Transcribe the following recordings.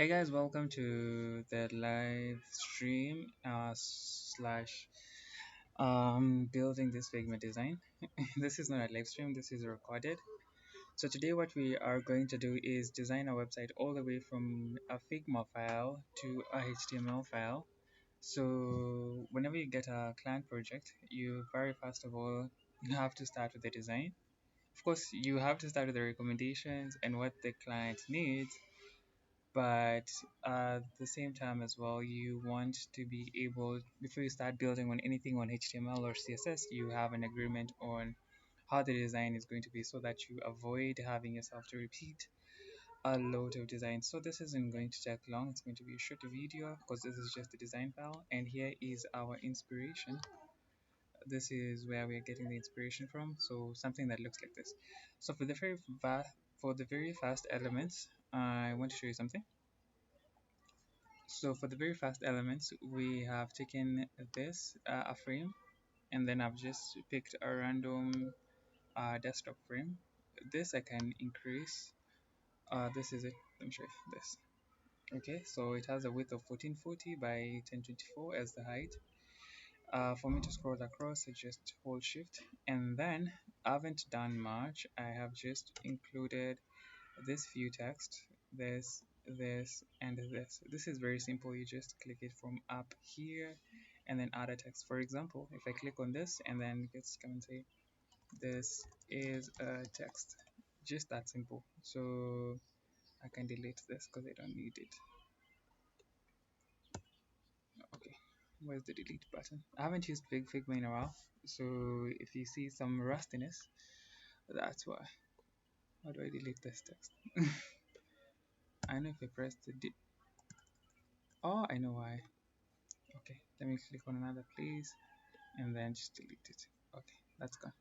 Hey guys, welcome to the live stream slash building this Figma design. This is not a live stream, this is recorded. So today what we are going to do is design a website all the way from a Figma file to a HTML file. So whenever you get a client project, you very first of all you have to start with the design. Of course, you have to start with the recommendations and what the client needs, but at the same time as well, you want to be able, before you start building on anything on HTML or CSS, you have an agreement on how the design is going to be so that you avoid having yourself to repeat a load of designs. So this isn't going to take long, it's going to be a short video because this is just the design file, and here is our inspiration. This is where we are getting the inspiration from, so something that looks like this. So for the very first elements, I want to show you something. So for the very first elements, we have taken this, a frame, and then I've just picked a random desktop frame. This I can increase. This is it. Let me show you this. Okay, so it has a width of 1440 by 1024 as the height. For me to scroll across, I just hold shift, and then I haven't done much. I have just included this view text, this, and this. This is very simple. You just click it from up here and then add a text. For example, if I click on this and then just come and say, this is a text. Just that simple. So I can delete this because I don't need it. Okay, where's the delete button? I haven't used Figma in a while. So if you see some rustiness, that's why. How do I delete this text? I know if I press the oh, I know why. Okay, let me click on another place and then just delete it. Okay, that's gone.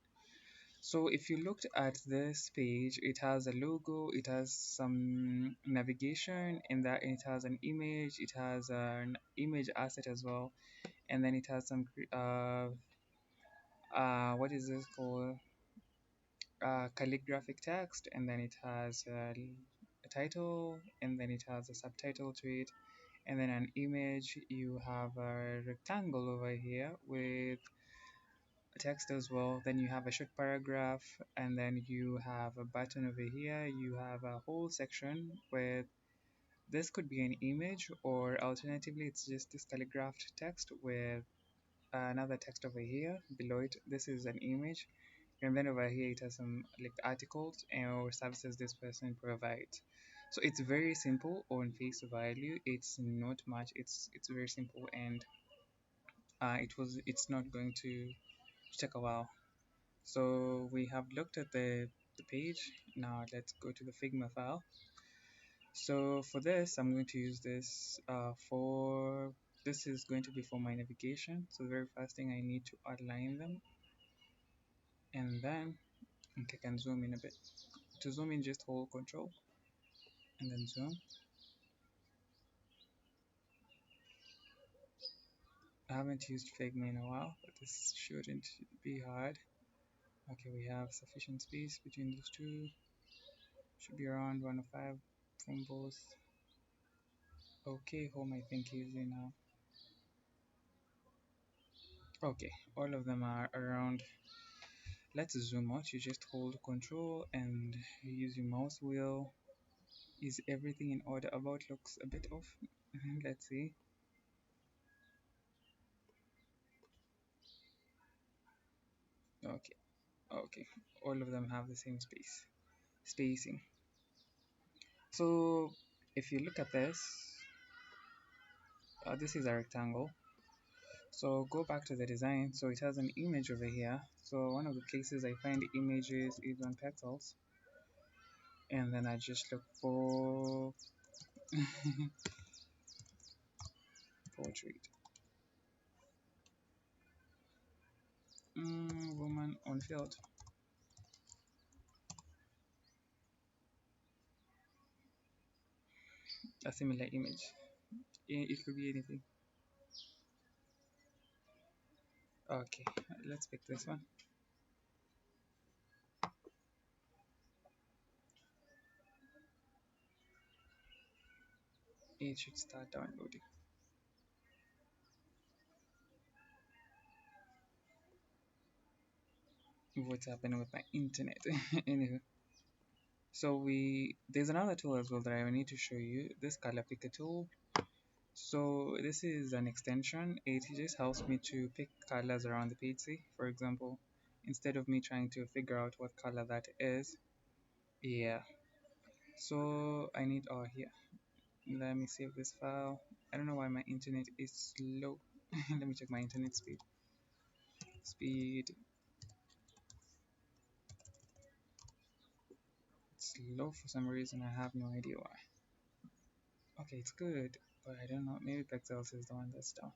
So if you looked at this page, it has a logo, it has some navigation, and that it has an image, it has an image asset as well, and then it has some what is this called, calligraphic text, and then it has a title, and then it has a subtitle to it, and then an image. You have a rectangle over here with text as well. Then you have a short paragraph, and then you have a button over here. You have a whole section where this could be an image, or alternatively it's just this calligraphed text with another text over here below it. This is an image, and then over here it has some like articles or services this person provides. So it's very simple on face value. It's not much. It's very simple, and it's not going to take a while. So we have looked at the page. Now let's go to the Figma file. So for this, I'm going to use this this is going to be for my navigation. So the very first thing, I need to outline them, and then okay, I can zoom in a bit. To zoom in, just hold Control and then zoom. I haven't used Figma in a while, but this shouldn't be hard. Okay, we have sufficient space between those two. Should be around 105 from both. Okay, home I think is in okay, all of them are around. Let's zoom out. You just hold Control and use your mouse wheel. Is everything in order? About looks a bit off. Let's see. Okay, okay. All of them have the same spacing. So if you look at this, this is a rectangle. So go back to the design. So it has an image over here. So one of the places I find images is on pixels, and then I just look for portrait. Woman on field. A similar image. It could be anything. Okay, let's pick this one. It should start downloading. What's happening with my internet? Anywho, so there's another tool as well that I need to show you. This color picker tool. So this is an extension. It just helps me to pick colors around the page. See, for example, instead of me trying to figure out what color that is. Yeah. So I need here. Let me save this file. I don't know why my internet is slow. Let me check my internet speed. Speed. It's slow for some reason. I have no idea why. Okay, it's good, but I don't know. Maybe Pexels is the one that's down.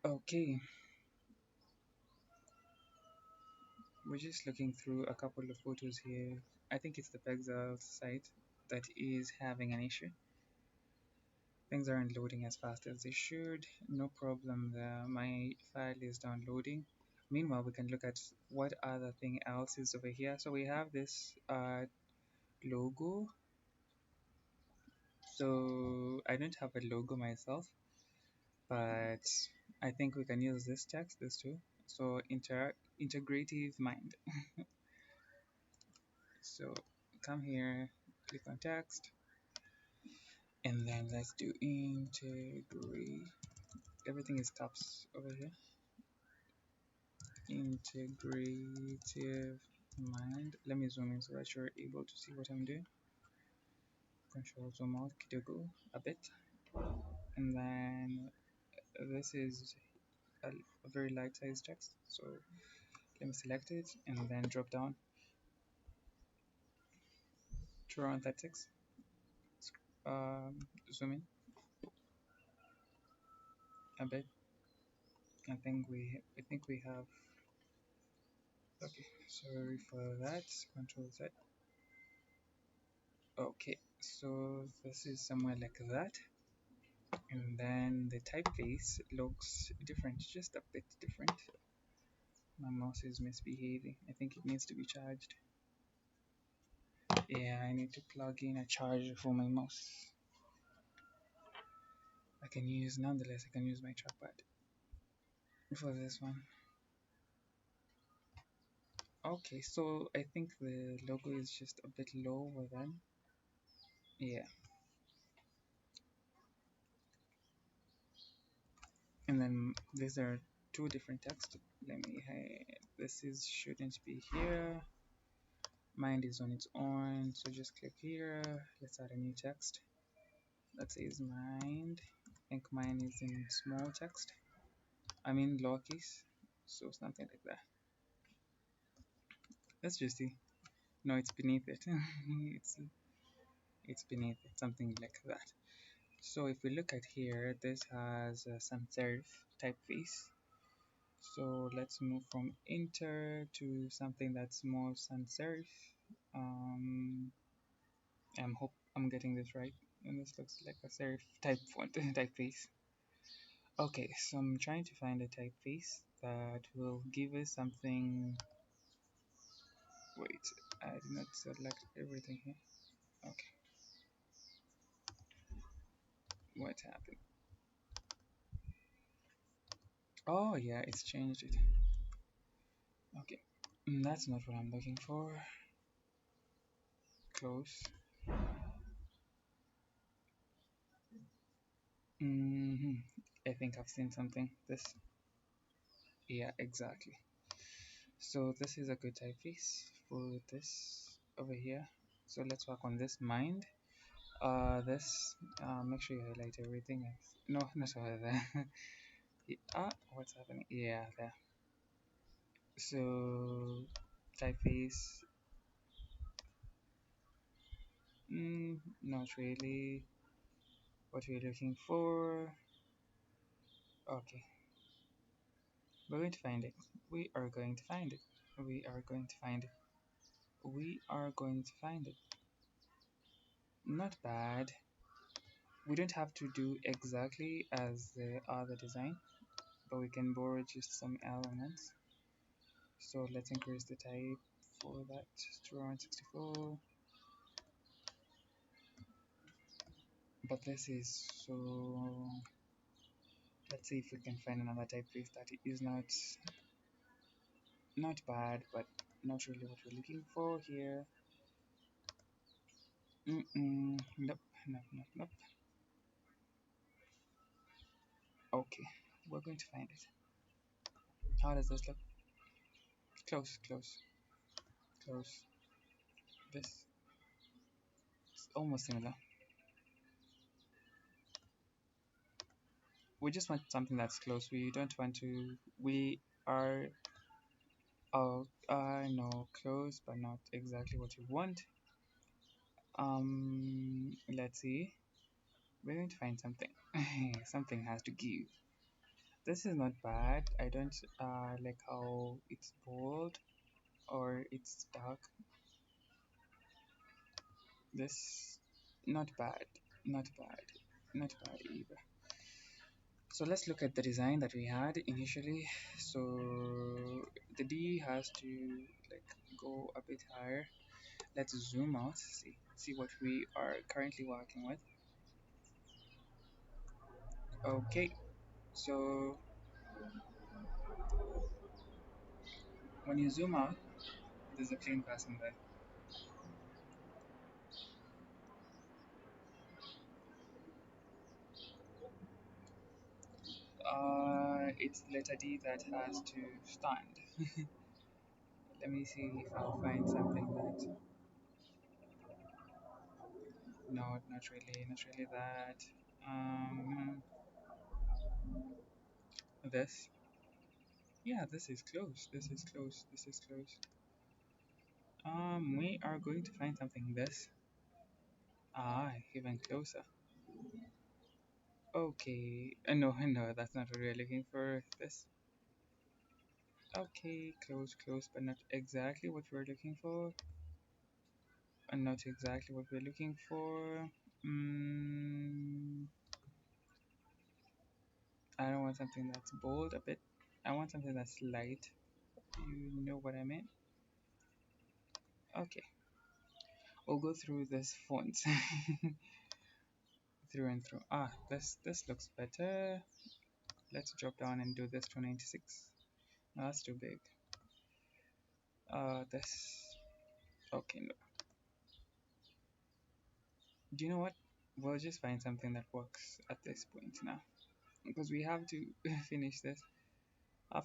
Okay, we're just looking through a couple of photos here. I think it's the Pexels site that is having an issue. Things aren't loading as fast as they should. No problem there. My file is downloading. Meanwhile, we can look at what other thing else is over here. So we have this logo. So I don't have a logo myself, but I think we can use this text, this too. So integrative mind. So come here, click on text, and then let's do integrate. Everything is caps over here. Integrative mind. Let me zoom in so that you're able to see what I'm doing. Control zoom out, Kidogo a bit, and then this is a very light size text. So let me select it and then drop down, draw on that text, zoom in a bit. I think we have. Okay, sorry for that. Control Z. Okay, so this is somewhere like that, and then the typeface looks different, just a bit different. My mouse is misbehaving. I think it needs to be charged. Yeah, I need to plug in a charger for my mouse. Nonetheless, I can use my trackpad for this one. Okay, so I think the logo is just a bit lower than. Yeah, and then these are two different texts. Let me this is shouldn't be here. Mind is on its own, so just click here. Let's add a new text that says mind. I think mine is in small text, I mean lowercase, so something like that. Let's just see. No, it's beneath it. it's beneath it, something like that. So if we look at here, this has a sans serif typeface. So let's move from inter to something that's more sans serif. Um, hope I'm getting this right. And this looks like a serif type font typeface. Okay, so I'm trying to find a typeface that will give us something. Wait, I did not select everything here. Okay, what happened? Oh yeah, it's changed it. Okay, that's not what I'm looking for. Close. hmm I think I've seen something. This, yeah, exactly. So this is a good typeface for this over here. So let's work on this mind. This make sure you highlight everything. No, not over there. What's happening? Yeah, there. So typeface. Not really what we're looking for. Okay, we're going to find it. We are going to find it. We are going to find it. We are going to find it. Not bad. We don't have to do exactly as the other design, but we can borrow just some elements. So let's increase the type for that to around 64. But this is so. Let's see if we can find another typeface that is not bad, but not really what we're looking for here. Nope, nope, nope, nope. Okay, we're going to find it. How does this look? Close, close, close. This is almost similar. We just want something that's close. We don't want to. We are. Oh, I know, close, but not exactly what you want. Let's see. We're going to find something. Something has to give. This is not bad. I don't like how it's bold or it's dark. This not bad, not bad, not bad either. So let's look at the design that we had initially. So the D has to like go a bit higher. Let's zoom out, see what we are currently working with. Okay, so when you zoom out, there's a clean passing there. It's letter D that has to stand. Let me see if I'll find something that. No, not really that. Um, this. Yeah, this is close. This is close. This is close. We are going to find something this. Ah, even closer. Okay. No, no, that's not what we're looking for. This. Okay, close, close, but not exactly what we're looking for. And not exactly what we're looking for. Mm, I don't want something that's bold a bit. I want something that's light. You know what I mean? Okay, we'll go through this font through and through. Ah, this looks better. Let's drop down and do this 296. No, that's too big. This. Okay, no. Do you know what? We'll just find something that works at this point now because we have to finish this.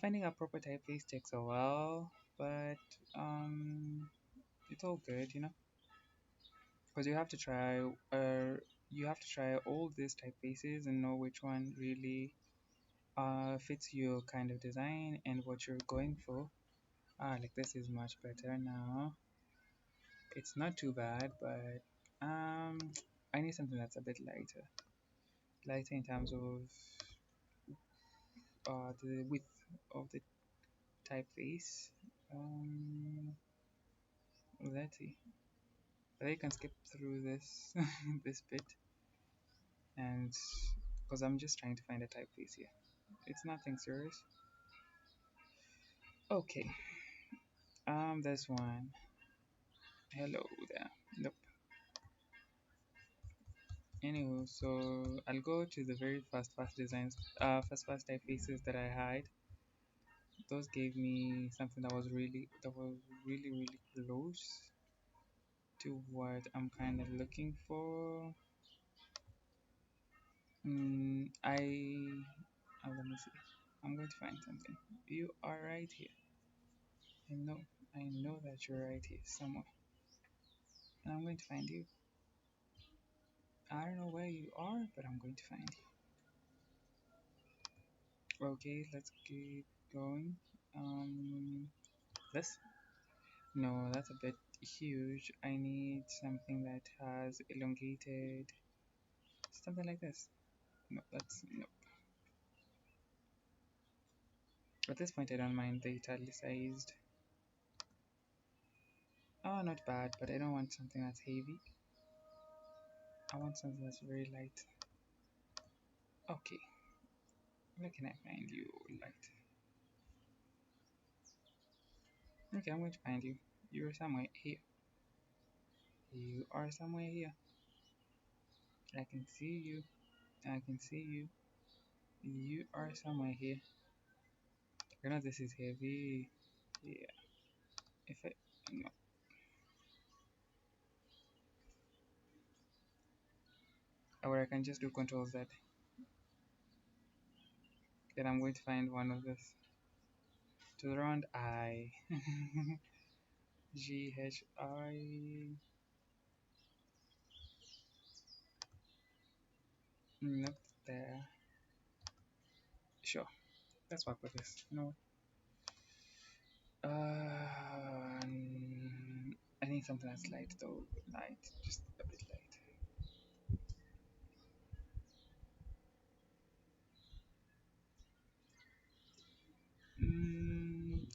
Finding a proper typeface takes a while, but um, it's all good, because you have to try all these typefaces and know which one really fits your kind of design and what you're going for. Like this is much better now. It's not too bad, but um, I need something that's a bit lighter in terms of the width of the typeface. Um, let's see. But I can skip through this this bit, and because I'm just trying to find a typeface here. It's nothing serious. Okay. There's one. Hello there. Nope. Anyway, so I'll go to the very first designs, first typefaces that I had. Those gave me something that was really close to what I'm kind of looking for. Let me see. I'm going to find something. You are right here. I know, I know that you're right here somewhere, and I'm going to find you. I don't know where you are, but I'm going to find you. Okay, let's keep going. Um, this? No, that's a bit huge. I need something that has elongated, something like this. No, that's no. At this point, I don't mind the italicized. Oh, not bad, but I don't want something that's heavy. I want something that's very light. Okay, where can I find you, light? Okay, I'm going to find you. You're somewhere here. You are somewhere here. I can see you. I can see you. You are somewhere here. You know this is heavy. Yeah. If I no. Or I can just do Control Z. Then I'm going to find one of this. To the round I. GHI. Not there. Sure. Let's work with this. No. I need something that's light though. Light. Just a bit light.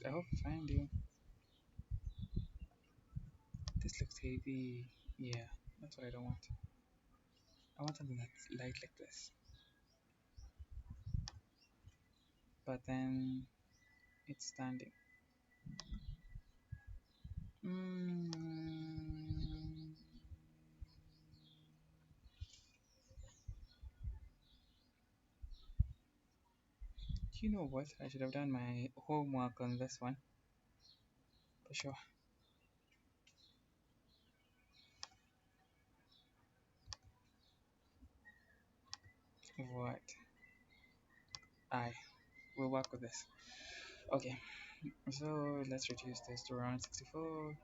I hope I find you. This looks heavy. Yeah, that's what I don't want. I want something that's light like this. But then it's standing. Mm, you know what? I should have done my homework on this one for sure. What? I will work with this. Okay, so let's reduce this to around 64.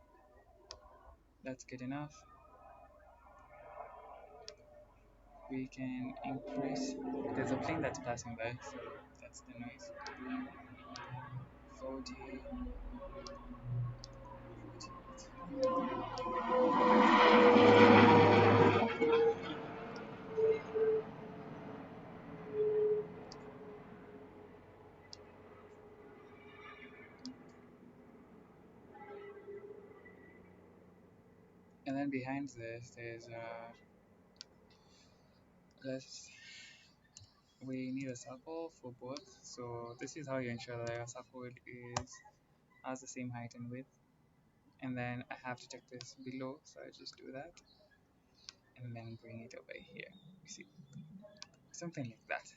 That's good enough. We can increase. There's a plane that's passing by, so that's the noise. 40, 48. And then behind this, there's let's we need a circle for both. So this is how you ensure that your circle is has the same height and width. And then I have to check this below, so I just do that and then bring it over here. You see, something like that.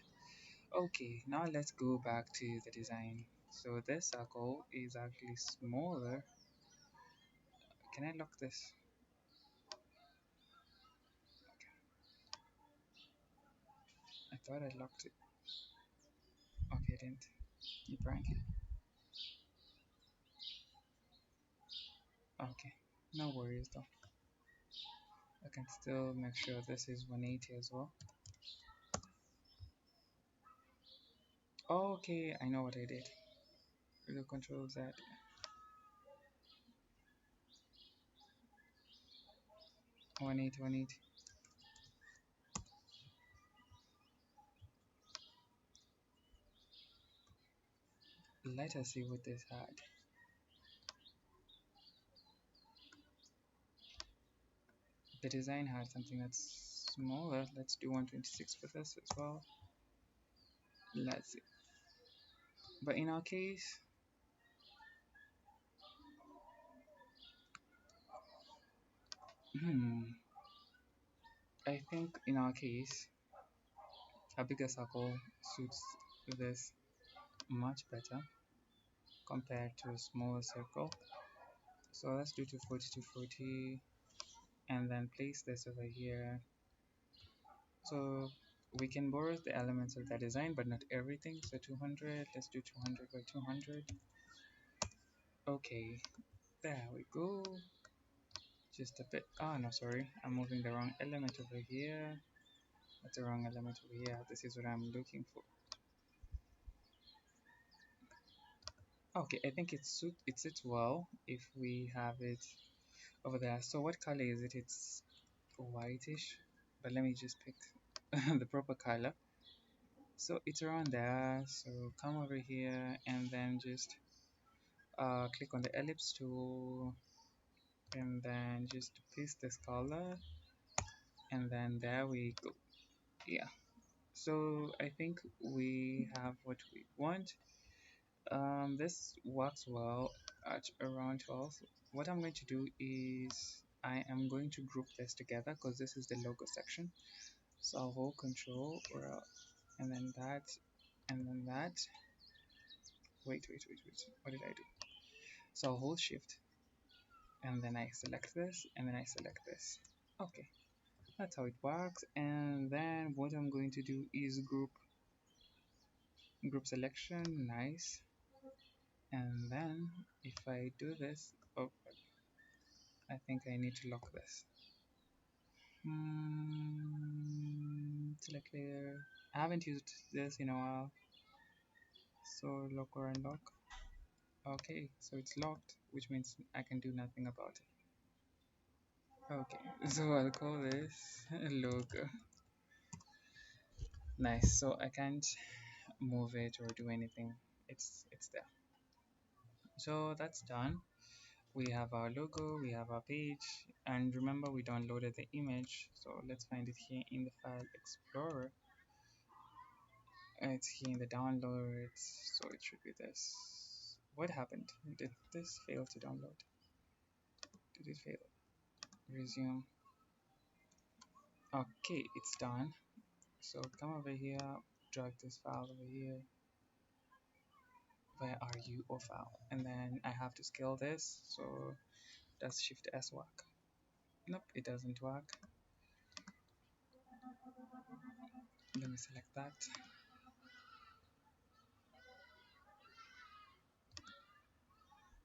Okay, now let's go back to the design. So this circle is actually smaller. Can I lock this? I thought I locked it. Okay, I didn't. Apparently. Okay, no worries though. I can still make sure this is 180 as well. Okay, I know what I did. The control Z. 180, 180. Let us see what this had. The design had something that's smaller. Let's do 126 for this as well. Let's see. But in our case, I think in our case, a bigger circle suits this much better compared to a smaller circle. So let's do 240, 240, and then place this over here. So we can borrow the elements of that design, but not everything. So 200, let's do 200 by 200. Okay, there we go. Just a bit. Oh no, sorry, I'm moving the wrong element over here. That's the wrong element over here. This is what I'm looking for. Okay, I think it sits well if we have it over there. So what color is it? It's whitish, but let me just pick the proper color. So it's around there. So come over here and then just click on the ellipse tool and then just paste this color, and then there we go. Yeah, so I think we have what we want. This works well at around 12. What I'm going to do is I am going to group this together because this is the logo section. So I'll hold control and then that and then that. Wait. What did I do? So I'll hold shift and then I select this and then I select this. Okay, that's how it works. And then what I'm going to do is group selection. Nice. And then if I do this, oh, I think I need to lock this. Select layer. I haven't used this in a while. So lock or unlock. Okay, so it's locked, which means I can do nothing about it. Okay, so I'll call this logo. Nice. So I can't move it or do anything. It's there. So that's done. We have our logo, we have our page, and remember we downloaded the image. So let's find it here in the file explorer. It's here in the downloads, so it should be this. What happened? Did this fail to download? Did it fail? Resume. Okay, it's done. So come over here, drag this file over here. Where are you? Oh, file. And then I have to scale this. So does Shift S work? Nope, it doesn't work. Let me select that.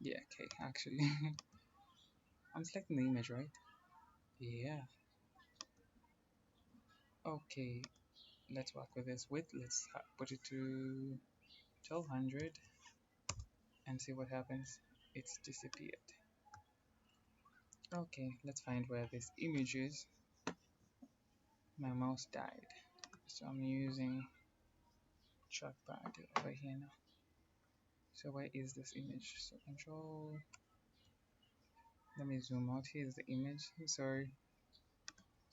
Yeah, okay, actually. I'm selecting the image, right? Yeah. Okay, let's work with this width. Let's put it to 1200 and see what happens. It's disappeared. Okay, let's find where this image is. My mouse died, so I'm using trackpad over here now. So where is this image? So control. Let me zoom out. Here's the image. Sorry.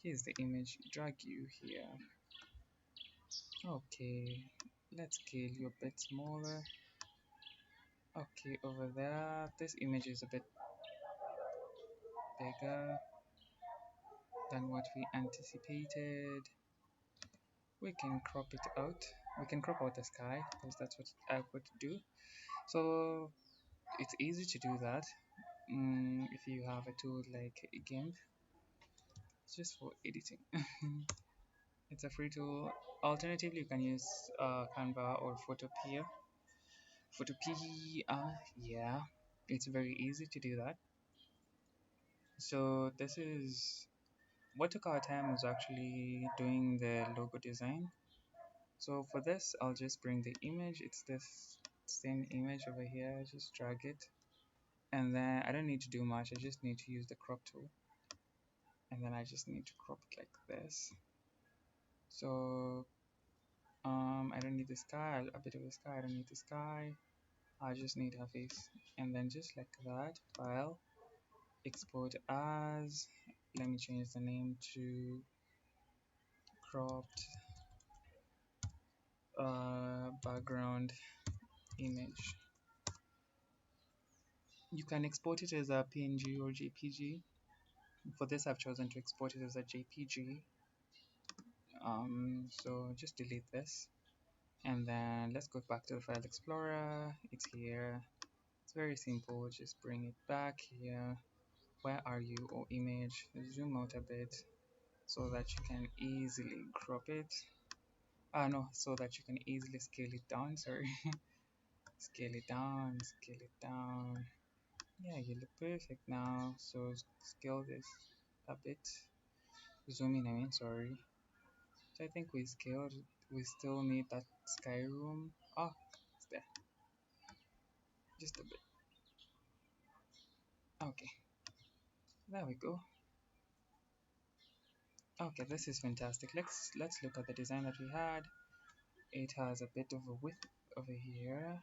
Here's the image. Drag you here. Okay. Let's scale you a bit smaller. Okay, over there. This image is a bit bigger than what we anticipated. We can crop it out. We can crop out the sky because that's what I would do. So it's easy to do that if you have a tool like GIMP. It's just for editing. It's a free tool. Alternatively, you can use Canva or Photopea. Photopea, yeah, it's very easy to do that. So this is what took our time was actually doing the logo design. So for this, I'll just bring the image. It's this same image over here. Just drag it, and then I don't need to do much. I just need to use the crop tool, and then I just need to crop it like this. So I don't need the sky. A bit of the sky. I don't need the sky. I just need her face, and then just like that. File, export as. Let me change the name to cropped background image. You can export it as a PNG or JPG. For this, I've chosen to export it as a JPG. So just delete this, and then let's go back to the file explorer. It's here. It's very simple. Just bring it back here. Where are you? Or image? Zoom out a bit so that you can easily crop it. No, so that you can easily scale it down. Sorry, scale it down, scale it down. Yeah, you look perfect now. So scale this a bit. Zoom in, I mean, sorry. So I think we scaled. We still need that sky room. Oh, it's there. Just a bit. Okay, there we go. Okay, this is fantastic. Let's look at the design that we had. It has a bit of a width over here,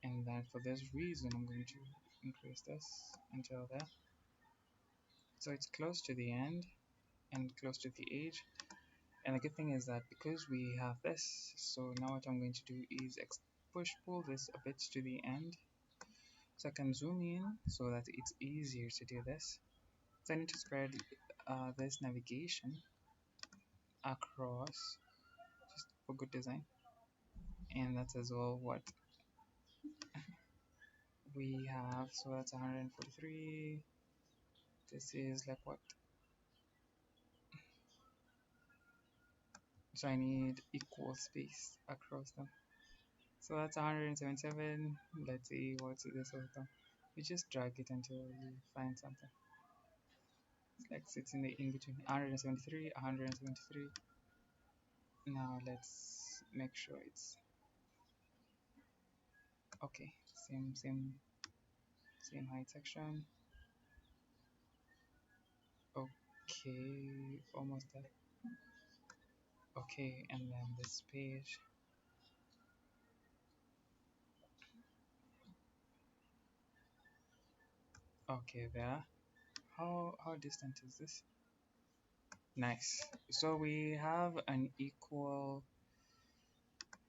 and then for this reason I'm going to increase this until there, so it's close to the end and close to the edge. And the good thing is that because we have this, so now what I'm going to do is push pull this a bit to the end so I can zoom in so that it's easier to do this. So I need to spread this navigation across just for good design. And that's as well what we have. So that's 143. This is like what? So I need equal space across them. So that's 177. Let's see what's this over. You just drag it until you find something. Like it's in the in between 173, 173. Now let's make sure it's okay. Same height section. Okay, almost there. Okay, and then this page. Okay, there. How distant is this? Nice. So we have an equal.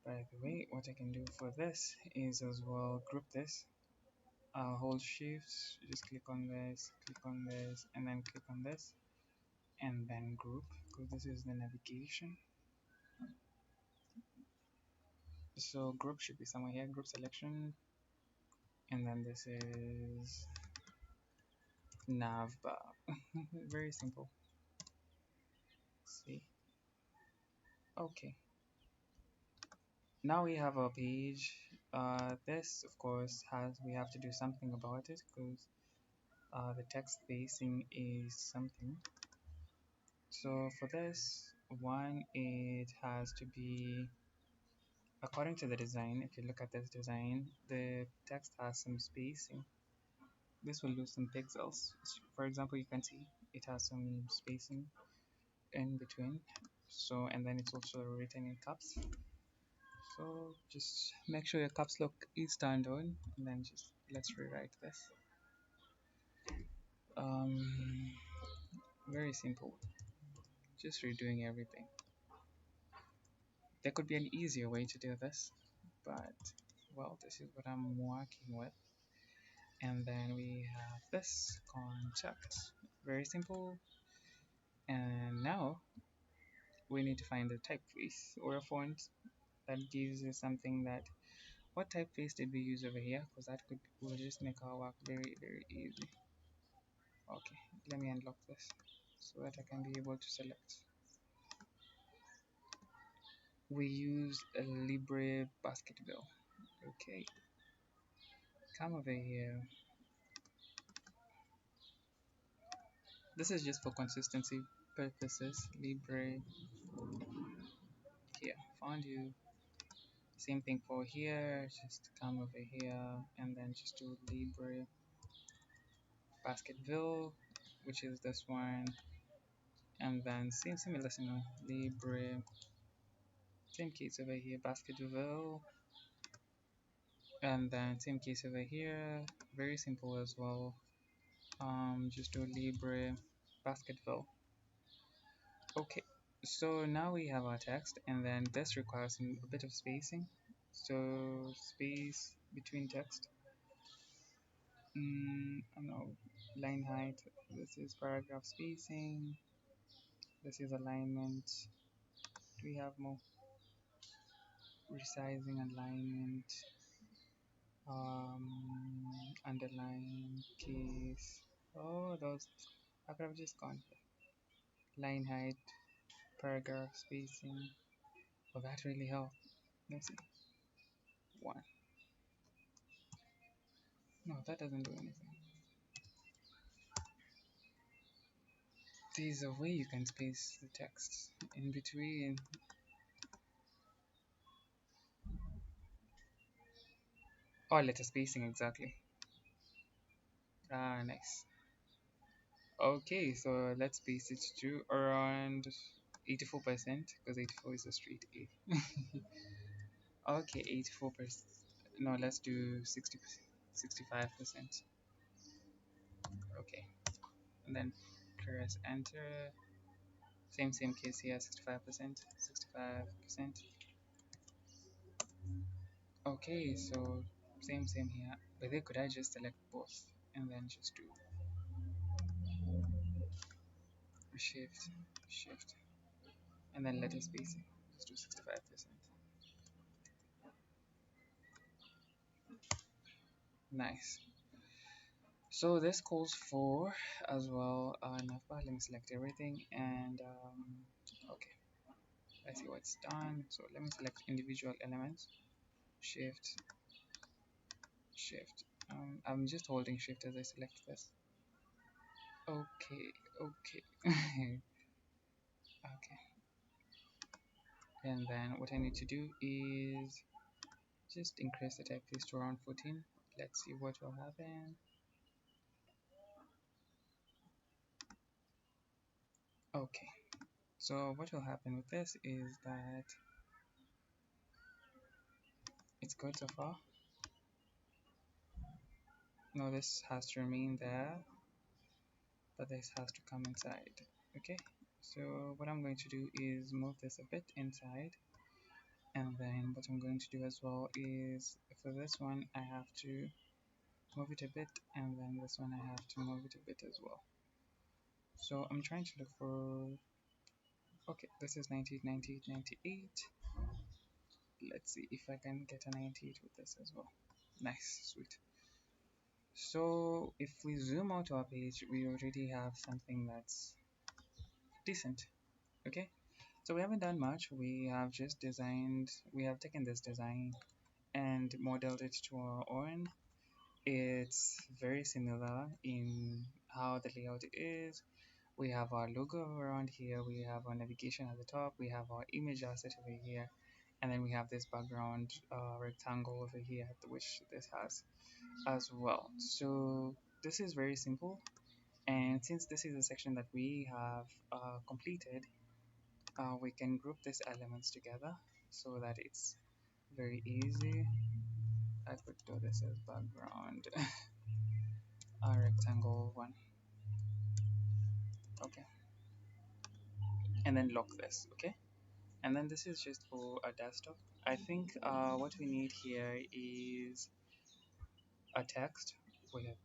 By the way, what I can do for this is as well group this. Hold shift, just click on this, and then click on this, and then group, because this is the navigation. So group should be somewhere here, group selection, and then this is nav bar. Very simple. See, okay. Now we have our page. This, of course, has we have to do something about it because the text spacing is something. So for this one, it has to be according to the design. If you look at this design, the text has some spacing. This will lose some pixels. For example, you can see it has some spacing in between. So, and then it's also written in caps. So just make sure your caps lock is turned on, and then just let's rewrite this. Very simple. Just redoing everything. There could be an easier way to do this, but well, this is what I'm working with. And then we have this contact. Very simple. And now we need to find a typeface or a font that gives us something that what typeface did we use over here, because that could will just make our work very easy. Okay, let me unlock this so that I can be able to select. We use a Libre Basketball. Okay, come over here. This is just for consistency purposes. Libre here, found you. Same thing for here, just come over here and then just do Libre Basketville, which is this one, and then similar Libre, same case over here, Basketville, and then same case over here, very simple as well. Just do Libre Basketville. Okay, so now we have our text, and then this requires a bit of spacing. So space between text. I don't know, line height. This is paragraph spacing. This is alignment. Do we have more? Resizing, alignment, underline, case. Oh, those. I could have just gone here. Line height, paragraph spacing. Will that really help? Let's see. One. No, that doesn't do anything. There's a way you can space the text in between. Oh, letter spacing exactly. Ah, nice. Okay, so let's base it to around 84% because 84 is a straight A. Okay, 84%. No, let's do 60%, 65%. Okay, and then press enter. Same case here, 65%, 65%. Okay, so same here. But then could I just select both and then just do shift, shift, and then letter spacing. Just do 65%. Nice. So this calls for as well navbar. Let me select everything and okay, I see what's done. So let me select individual elements. Shift, shift. I'm just holding shift as I select this. Okay, okay, okay. And then what I need to do is just increase the typeface to around 14. Let's see what will happen. Okay, so what will happen with this is that it's good so far. Now this has to remain there, but this has to come inside. Okay, so what I'm going to do is move this a bit inside, and then what I'm going to do as well is for this one I have to move it a bit, and then this one I have to move it a bit as well. So I'm trying to look for, okay, this is 98, 98, 98. Let's see if I can get a 98 with this as well. Nice, sweet. So if we zoom out our page, we already have something that's decent. Okay, so we haven't done much. We have just designed, we have taken this design and modeled it to our own. It's very similar in how the layout is. We have our logo around here, we have our navigation at the top, we have our image asset over here, and then we have this background rectangle over here, which this has as well. So this is very simple, and since this is a section that we have completed, we can group these elements together so that it's very easy. I could do this as background a rectangle one, okay, and then lock this, okay, and then this is just for a desktop. I think what we need here is a text with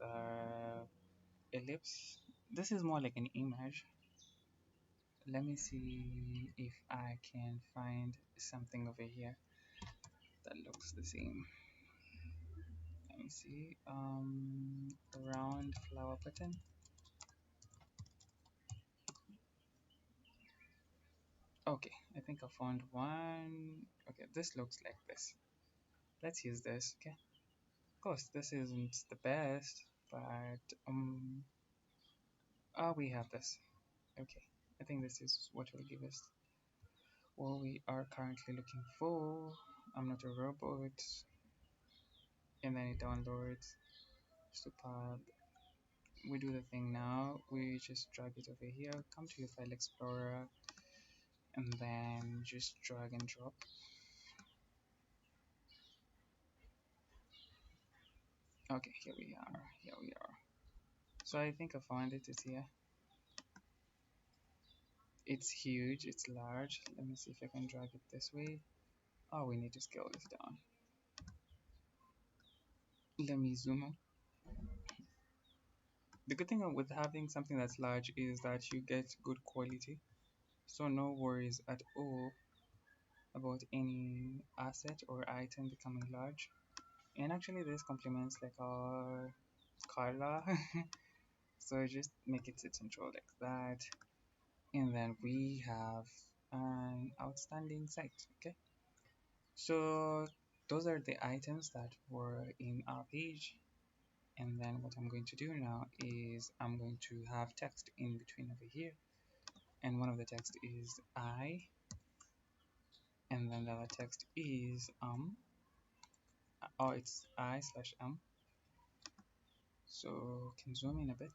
ellipse. This is more like an image. Let me see if I can find something over here that looks the same. Let me see. Round flower button. Okay, I think I found one. Okay, this looks like this. Let's use this. Okay, of course this isn't the best, but we have this. Okay, I think this is what will give us what we are currently looking for. I'm not a robot, and then it downloads. Superb. We do the thing now. We just drag it over here. Come to your file explorer, and then just drag and drop. Okay, here we are. Here we are. So I think I found it. It's here. It's huge. It's large. Let me see if I can drag it this way. Oh, we need to scale this down. Let me zoom out. The good thing with having something that's large is that you get good quality. So no worries at all about any asset or item becoming large. And actually this complements like our color. So just make it sit central like that, and then we have an outstanding site. Okay, so those are the items that were in our page, and then what I'm going to do now is I'm going to have text in between over here, and one of the text is I, and then the other text is or it's I slash so can zoom in a bit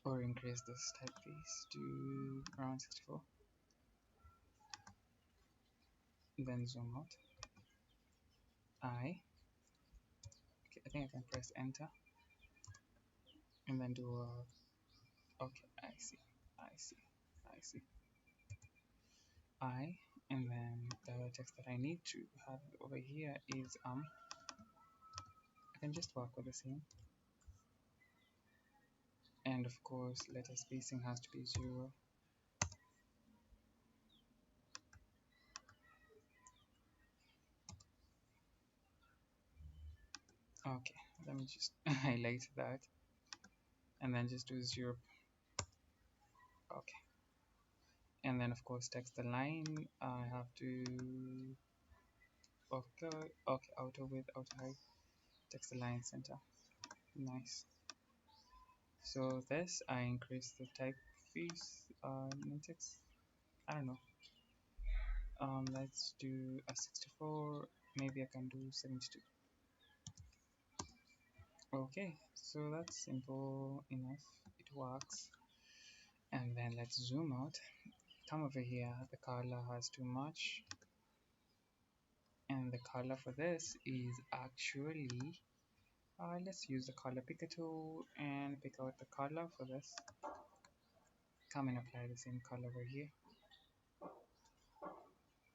or increase this typeface to around 64, then zoom out. Okay, I think I can press enter and then do okay, I see, I see, I see. And then the other text that I need to have over here is I can just work with the same, and of course letter spacing has to be 0. Okay, let me just highlight that and then just do 0. Okay, and then of course text the line. I have to, okay, outer width, outer height, text the line center. Nice. So this, I increase the typeface syntax. I don't know. Let's do a 64. Maybe I can do 72. Okay, so that's simple enough. It works. And then let's zoom out. Come over here. The color has too much. And the color for this is actually, let's use the color picker tool and pick out the color for this. Come and apply the same color over here.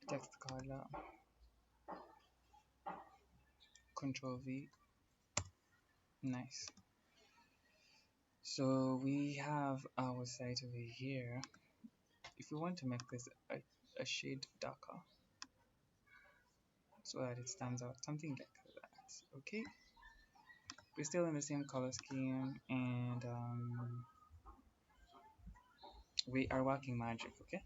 Text color, Control V. Nice. So we have our site over here. If we want to make this a shade darker so that it stands out, something like that. Okay, we're still in the same color scheme, and we are working magic. Okay,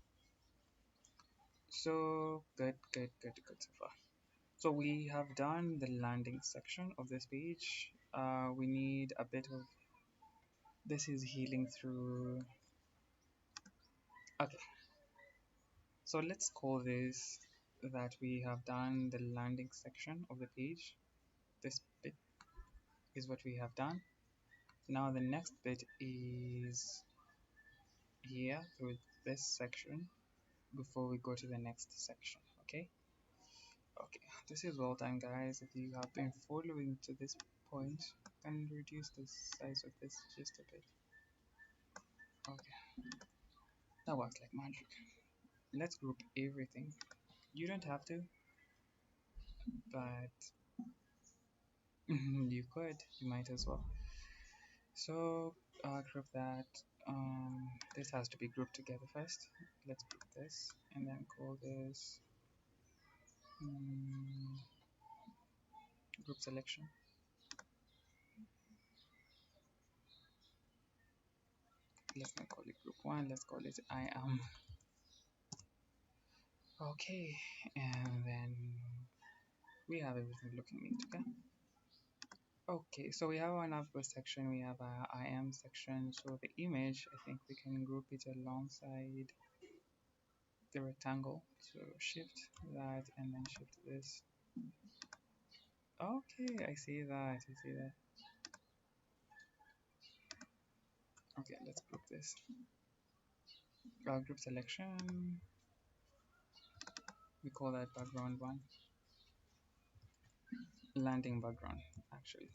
so good so far. So we have done the landing section of this page. We need a bit of, this is healing through. Okay, so let's call this that we have done the landing section of the page. This bit is what we have done. Now the next bit is here through this section before we go to the next section. Okay, okay, this is well done, guys. If you have been following to this point, can reduce the size of this just a bit. Okay, that works like magic. Let's group everything. You don't have to, but you could, you might as well. So group that. This has to be grouped together first. Let's group this and then call this group selection. Let's not call it group 1, let's call it I am. Okay, and then we have everything looking neat. Okay, okay, so we have an output section, we have a I am section. So the image, I think we can group it alongside the rectangle. So shift that and then shift this. Okay, I see that, I see that. Okay, let's group this. Group selection, we call that background 1. Landing background, actually.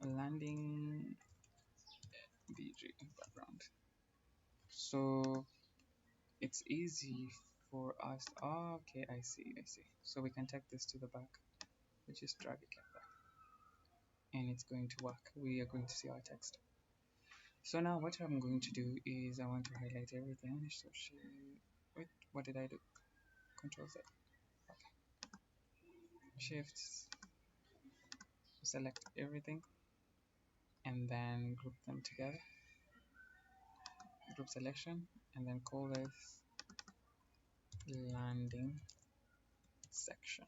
Landing BG background. So it's easy for us. Oh, okay, I see, I see. So we can take this to the back. We just drag it like that. And it's going to work. We are going to see our text. So now what I'm going to do is I want to highlight everything. So wait, what did I do? Control Z. Okay. Shift, select everything, and then group them together. Group selection, and then call this landing section.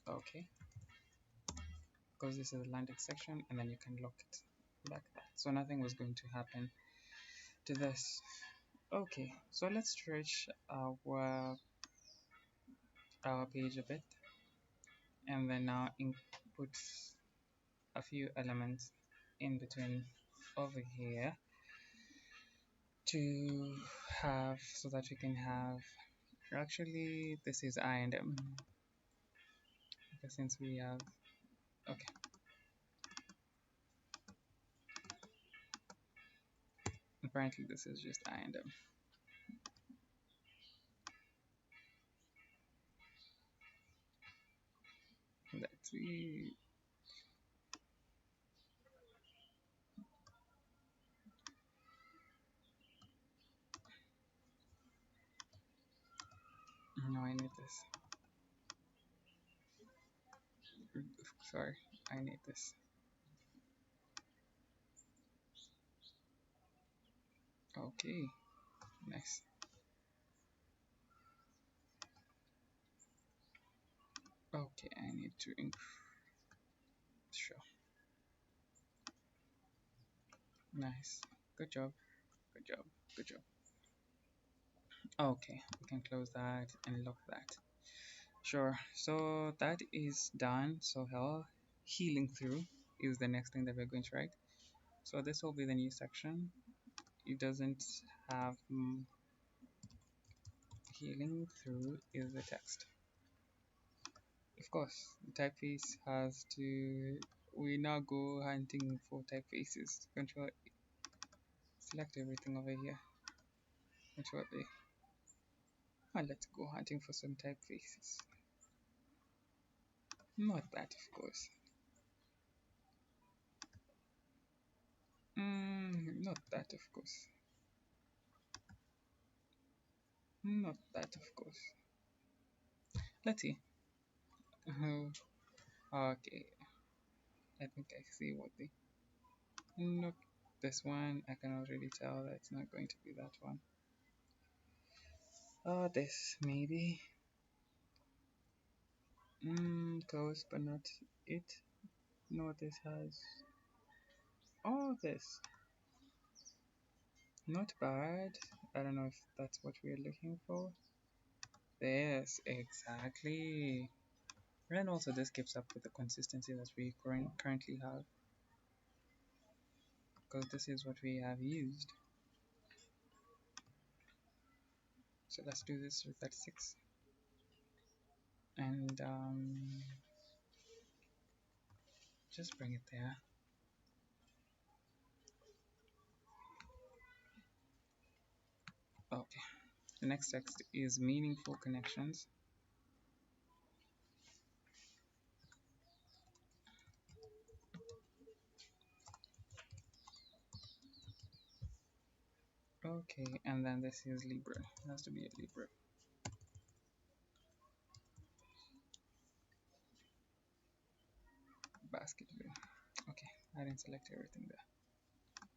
Okay, because this is the landing section, and then you can lock it like that. So nothing was going to happen to this. Okay, so let's stretch our page a bit, and then now input a few elements in between over here to have, so that we can have, actually this is I and M, because since we have, okay, apparently this is just I and M. Let's see. No, I need this. Sorry, I need this. Okay, nice. Okay, I need to sure. Nice. Good job. Good job. Good job. Okay, we can close that and lock that. Sure. So that is done. So hell, healing through is the next thing that we're going to write. So this will be the new section. It doesn't have healing through is the text. Of course, the typeface has to. We now go hunting for typefaces. Control select everything over here. Control A. And let's go hunting for some typefaces. Not that, of course. Not that, of course. Not that, of course. Let's see. Okay, I think I see what the. Nope, this one I can already tell that it's not going to be that one. This maybe. Close, but not it. No, this has. Oh, this. Not bad. I don't know if that's what we're looking for. Yes, exactly. And also this keeps up with the consistency that we currently have, because this is what we have used. So let's do this with 36 and just bring it there. Okay, the next text is meaningful connections. Okay, and then this is Libra. It has to be a Libra. Basketball. Okay, I didn't select everything there.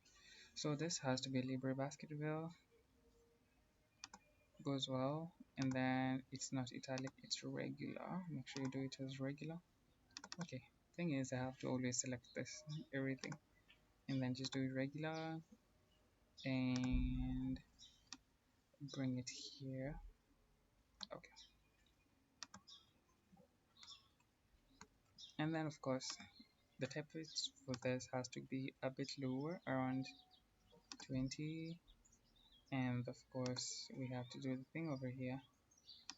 So this has to be a Libra basketball. Goes well, and then it's not italic, it's regular. Make sure you do it as regular. Okay, thing is I have to always select this everything and then just do it regular and bring it here. Okay, and then of course the template for this has to be a bit lower, around 20, and of course we have to do the thing over here,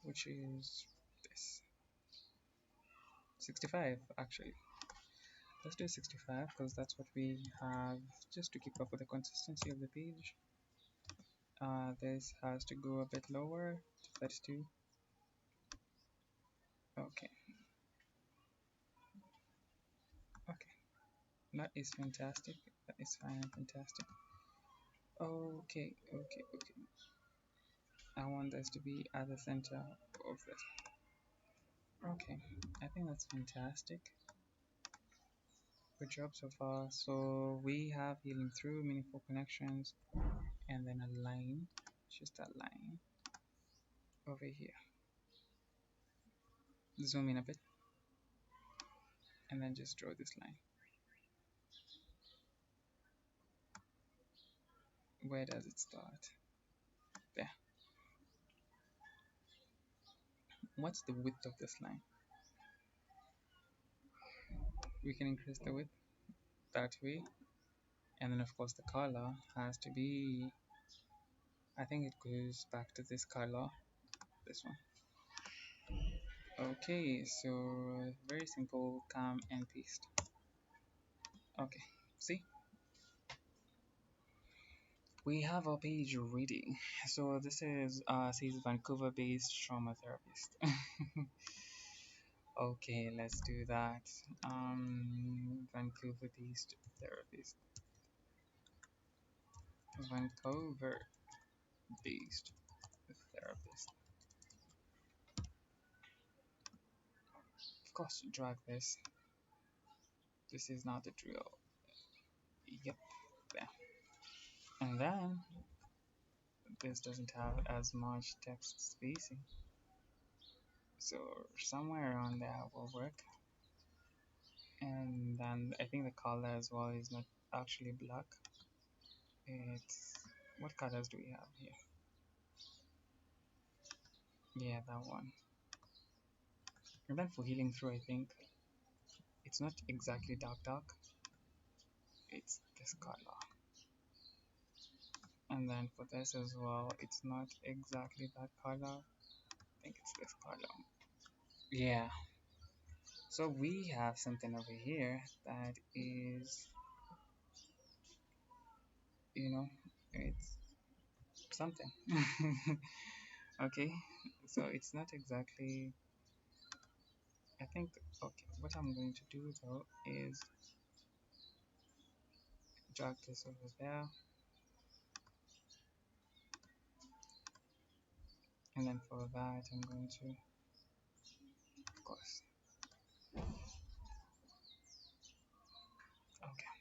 which is this 65 actually. Let's do 65 because that's what we have, just to keep up with the consistency of the page. This has to go a bit lower to 32. Okay, okay, that is fantastic. That is fine and fantastic. Okay, okay, okay. I want this to be at the center of this. Okay, I think that's fantastic. Good job so far. So we have healing through, meaningful connections, and then a line, just a line over here. Zoom in a bit, and then just draw this line. Where does it start? There. What's the width of this line? We can increase the width that way, and then of course the color has to be, I think it goes back to this color, this one. Okay, so very simple, come and paste. Okay, see, we have our page ready. So this is says Vancouver based trauma therapist. Okay, let's do that. Vancouver based therapist. Vancouver based therapist. Of course, drag this. This is not the drill. Yep, there. And then this doesn't have as much text spacing. So somewhere around there will work. And then I think the color as well is not actually black. It's what colors do we have here? Yeah, that one. And then for healing through, I think it's not exactly dark dark. It's this color. And then for this as well, it's not exactly that color. I think it's this color. Yeah. So we have something over here that is, you know, it's something. Okay. So it's not exactly. I think. Okay. What I'm going to do though is drag this over there, and then for that I'm going to, of course. Okay.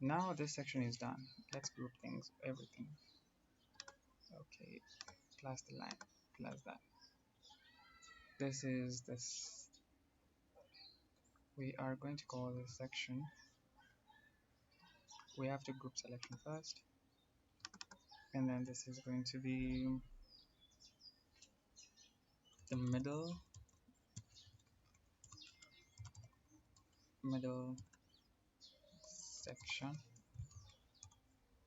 Now this section is done. Let's group things, everything. Okay, plus the line, plus that. This is this. We are going to call this section. We have to group selection first, and then this is going to be the middle section.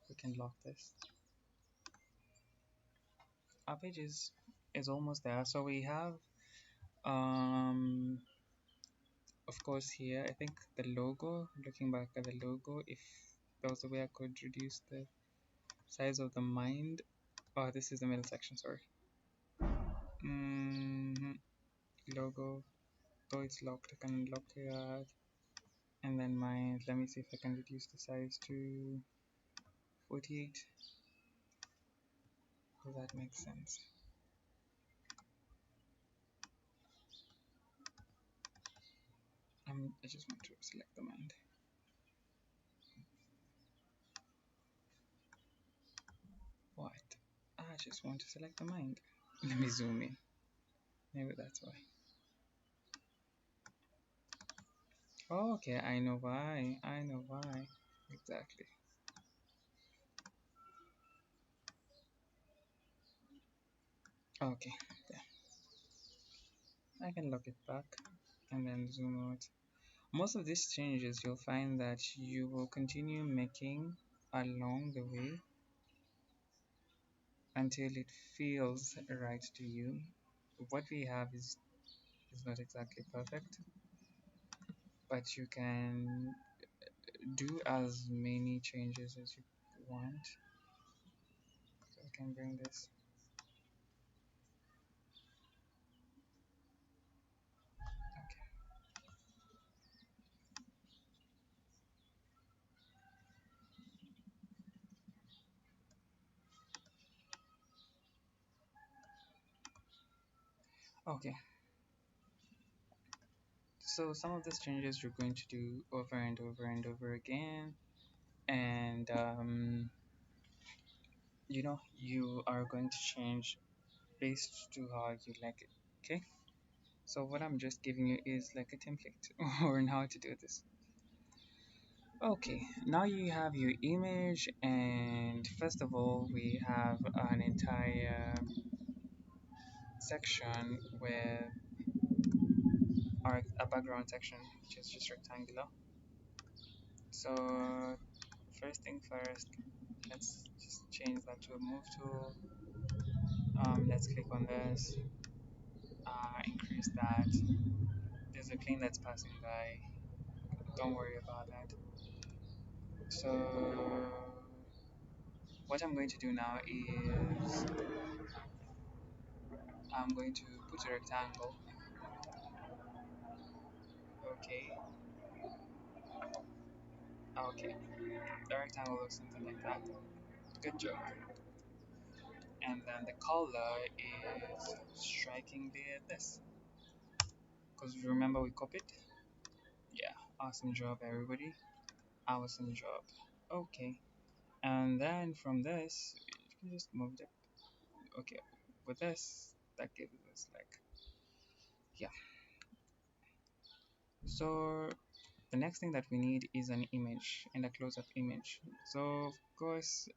We can lock this. Our page is almost there. So we have um of course here I think the logo, looking back at the logo, if there was a way I could reduce the size of the mind. Oh, this is the middle section, sorry. mm, Logo, though it's locked, I can unlock it. And then mind, let me see if I can reduce the size to 48. Does that make sense? I just want to select the mind. What? I just want to select the mind. Let me zoom in. Maybe that's why. Oh, okay, I know why. I know why. Exactly. Okay, there. I can lock it back and then zoom out. Most of these changes you'll find that you will continue making along the way until it feels right to you. What we have is not exactly perfect, but you can do as many changes as you want. So I can bring this. Okay. So some of these changes you're going to do over and over and over again, and you are going to change based to how you like it. Okay. So what I'm just giving you is like a template on how to do this. Okay, now you have your image, and first of all we have an entire section with a background section which is just rectangular. So first thing first, let's just change that to a move tool. Let's click on this, increase that. There's a plane that's passing by, don't worry about that. So what I'm going to do now is I'm going to put a rectangle. Okay, okay, the rectangle looks something like that. Good job. And then the color is strikingly this, because remember we copied. Awesome job, everybody. Awesome job. Okay. And then from this, you can just move it. Okay. With this, that gives us like, yeah. So the next thing that we need is an image and a close-up image. So of course,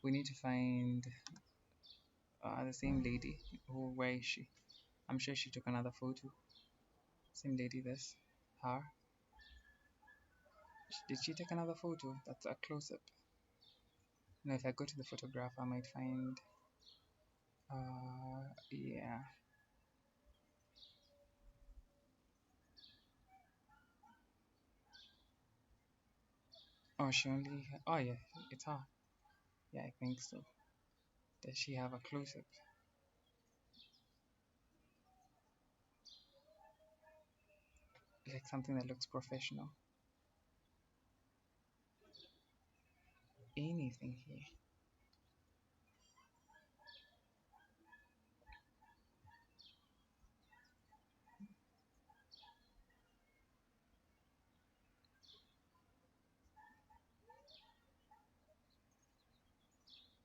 we need to find the same lady. Who? Where is she? I'm sure she took another photo. Same lady. This. Her. Did she take another photo? That's a close-up. Now, if I go to the photograph, I might find. Yeah. Oh, she only. Oh, yeah. It's her. Yeah, I think so. Does she have a close-up? Like something that looks professional. Anything here.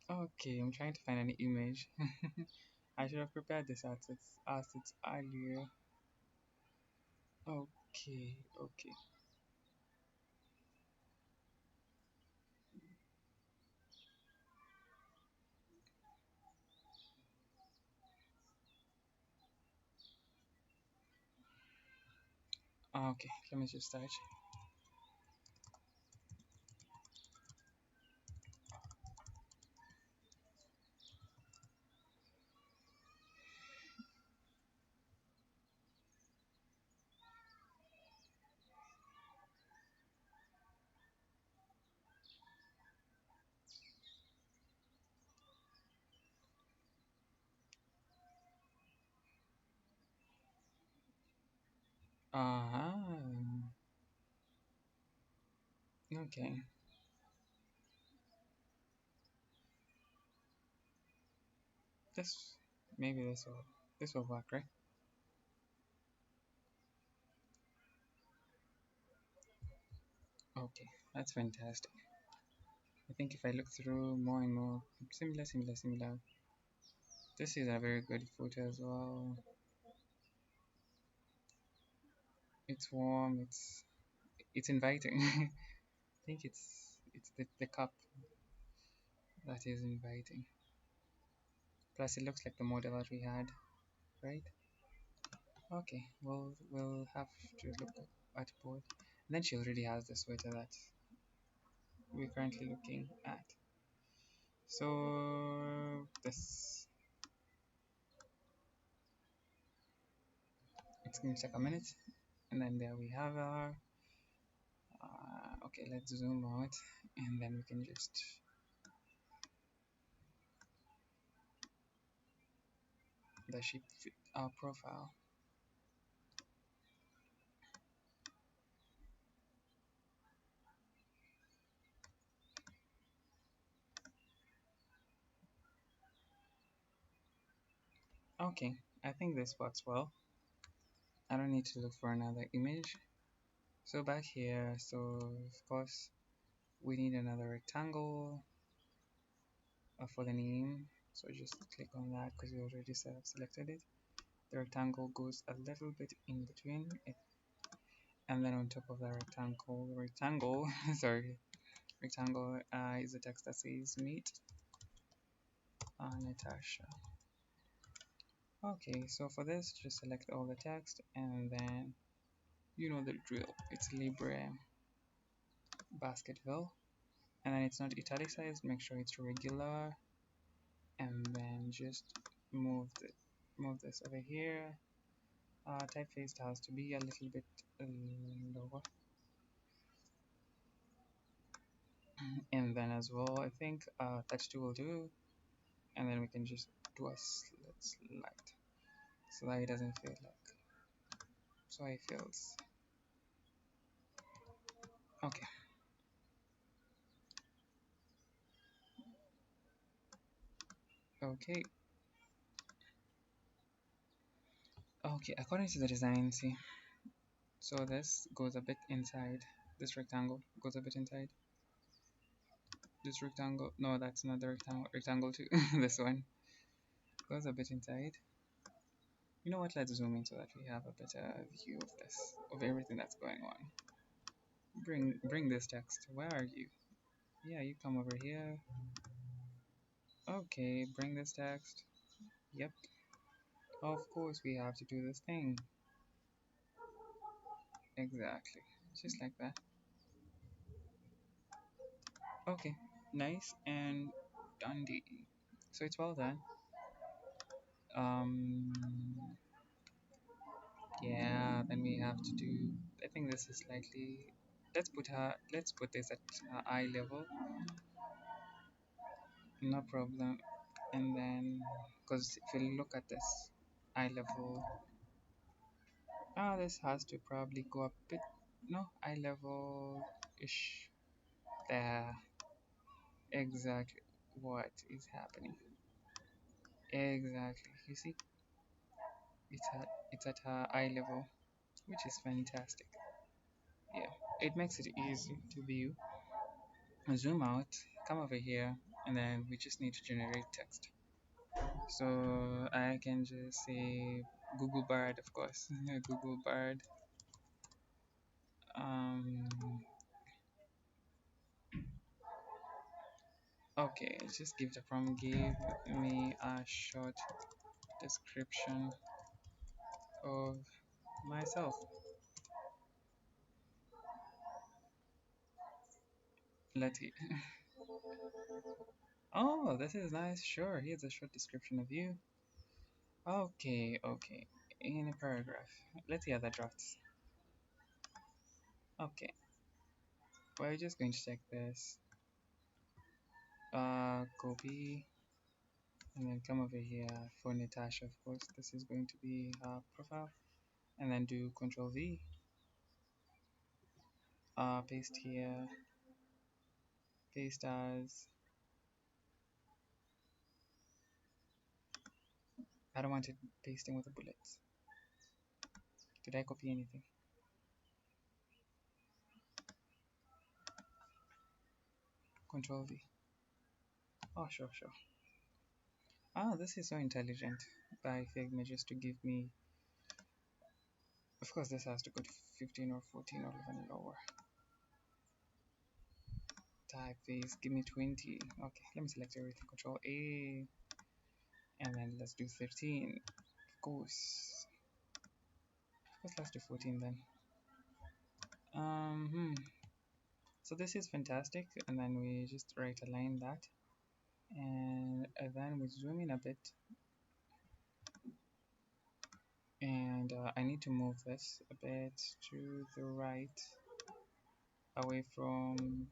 Okay, I'm trying to find an image. I should have prepared this assets earlier. Okay, okay. Okay, let me just search. Uh-huh. Okay. This maybe this will work, right? Okay, that's fantastic. I think if I look through more and more, similar. This is a very good photo as well. It's warm. It's inviting. I think it's the cup that is inviting. Plus, it looks like the model that we had, right? Okay, we'll have to look at both. And then she already has the sweater that we're currently looking at. So this it's going to take a minute, and then there we have our. Okay, let's zoom out, and then we can just. Does she fit our profile? Okay, I think this works well. I don't need to look for another image. So back here, so of course we need another rectangle for the name. So just click on that because we already selected it. The rectangle goes a little bit in between it, and then on top of the rectangle, sorry, rectangle is the text that says meet Natasha. Okay, so for this, just select all the text and then you know the drill. It's Libre Basketville, and then it's not italicized. Make sure it's regular, and then just move the move this over here. Typeface has to be a little bit lower, and then as well, I think touch 2 will do, and then we can just do a slide so that it doesn't feel like so it feels okay. Okay, okay, according to the design, see, So this goes a bit inside. This rectangle goes a bit inside. This rectangle, no, that's not the rectangle. Rectangle two. This one goes a bit inside. You know what? Let's zoom in so that we have a better view of this, of everything that's going on. Bring this text. Where are you? Yeah, you come over here. Okay, bring this text. Yep. Of course we have to do this thing. Exactly. Just like that. Okay. Nice and dandy. So it's well done. Um yeah, then we have to do, I think this is slightly, let's put this at eye level. No problem. And then, because if you look at this eye level, this has to probably go a bit, no, eye level ish. There, exactly what is happening. Exactly. You see, it's at eye level, which is fantastic. Yeah, it makes it easy to view. Zoom out, come over here, and then we just need to generate text. So I can just say Google Bard, of course. Google Bard. Um, okay, just give the prompt. Give me a short description of myself. Let's see. Oh, this is nice. Sure, here's a short description of you. Okay, okay. In a paragraph. Let's see how that drafts. Okay, we're just going to check this. Copy, and then come over here for Natasha. Of course, this is going to be her profile, and then do Control V. Paste here. Paste as. I don't want it pasting with the bullets. Did I copy anything? Control V. Oh, sure, sure. This is so intelligent by Figma just to give me. Of course, this has to go to 15 or 14 or even lower. Typeface, give me 20. Okay, let me select everything. Control A, and then let's do 13. Of course. Let's do 14 then. So this is fantastic, and then we just right align that, and then we zoom in a bit, and I need to move this a bit to the right, away from,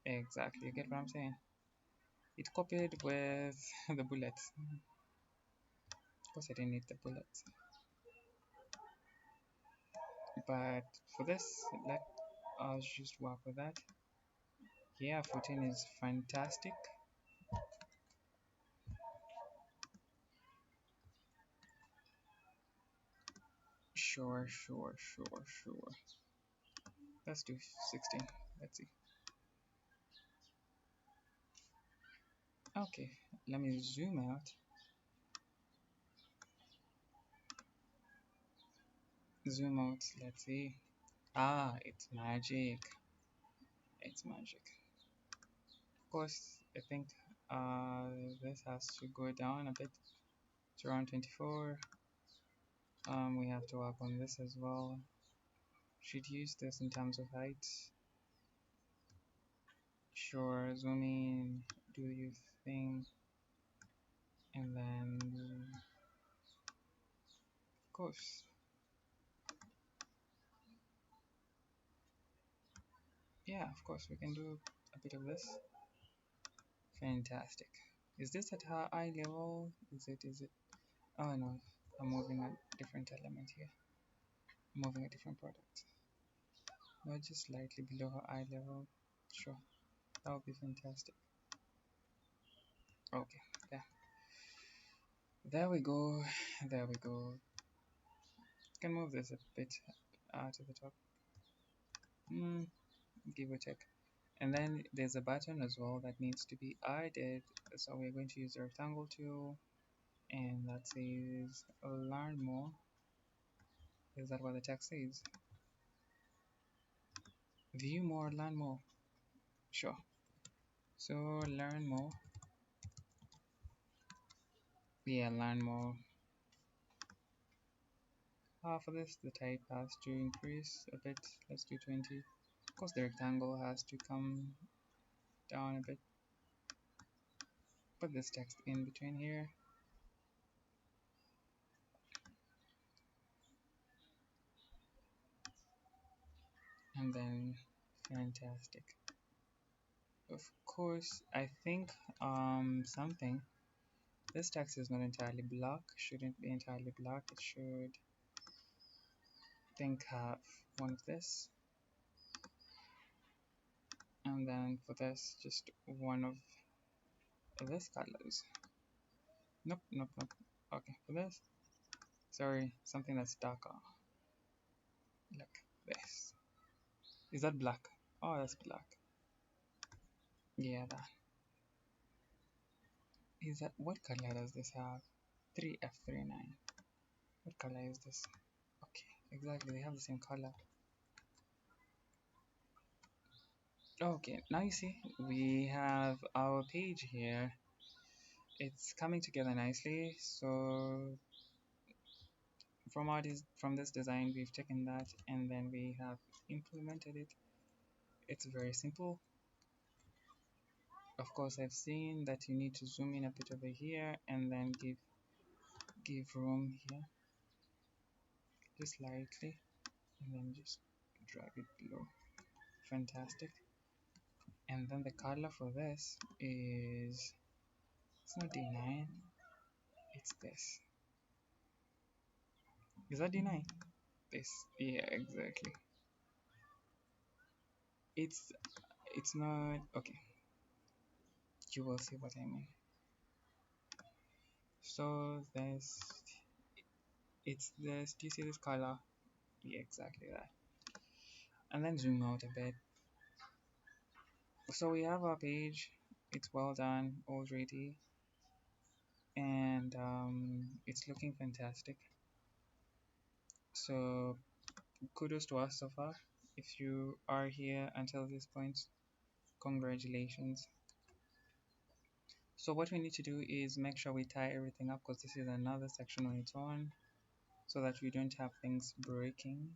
exactly, you get what I'm saying? It copied with the bullets. Of course I didn't need the bullets, but for this, let us just work with that. Yeah, 14 is fantastic. Sure, sure, sure, sure. Let's do 16. Let's see. Okay, let me zoom out. Zoom out. Let's see. It's magic. It's magic. Of course, I think this has to go down a bit to around 24. We have to work on this as well. Should use this in terms of height. Sure, zoom in, do your thing, and then of course, yeah, of course we can do a bit of this. Fantastic. Is this at her eye level? Is it? Oh no, I'm moving a different element here. I'm moving a different product. No, just slightly below her eye level. Sure, that would be fantastic. Okay, there. There we go. There we go. Can move this a bit to the top. Mm, give or take. And then there's a button as well that needs to be added. So we're going to use the rectangle tool, and that says learn more. Is that what the text says? View more, learn more. Sure. So learn more. Yeah, learn more. For this, the type has to increase a bit. Let's do 20. Of course, the rectangle has to come down a bit. Put this text in between here. And then fantastic. Of course, I think something. This text is not entirely black. Shouldn't be entirely black. It should think have one of this. And then for this, just one of this colors. Nope, nope, nope. Okay, for this, sorry, something that's darker, like this. Is that black? Oh, that's black. Yeah, that. Is that, what color does this have? 3F39. What color is this? Okay, exactly, they have the same color. Okay, now you see, we have our page here. It's coming together nicely. So from this design, we've taken that and then we have implemented it. It's very simple. Of course, I've seen that you need to zoom in a bit over here and then give room here just slightly, and then just drag it below. Fantastic. And then the color for this is, it's not D9, it's this. Is that D9? This. Yeah, exactly. It's it's not okay. You will see what I mean. So this, it's this. Do you see this color? Yeah, exactly that. And then zoom out a bit. So we have our page. It's well done already, and it's looking fantastic. So kudos to us so far. If you are here until this point, congratulations. So what we need to do is make sure we tie everything up, because this is another section on its own, so that we don't have things breaking.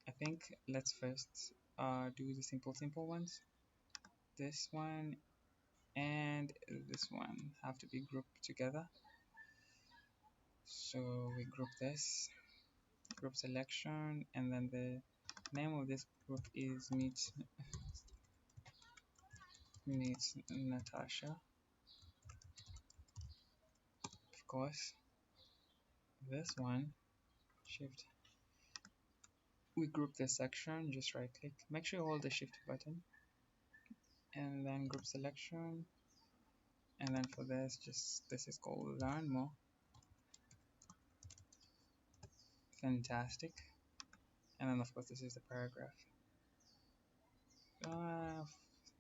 I think let's first do the simple ones. This one and this one have to be grouped together. So we group this, group selection, and then the name of this group is meets Natasha. Of course, this one, shift. We group this section, just right click. Make sure you hold the shift button, and then group selection. And then for this, just this is called learn more. Fantastic. And then of course this is the paragraph.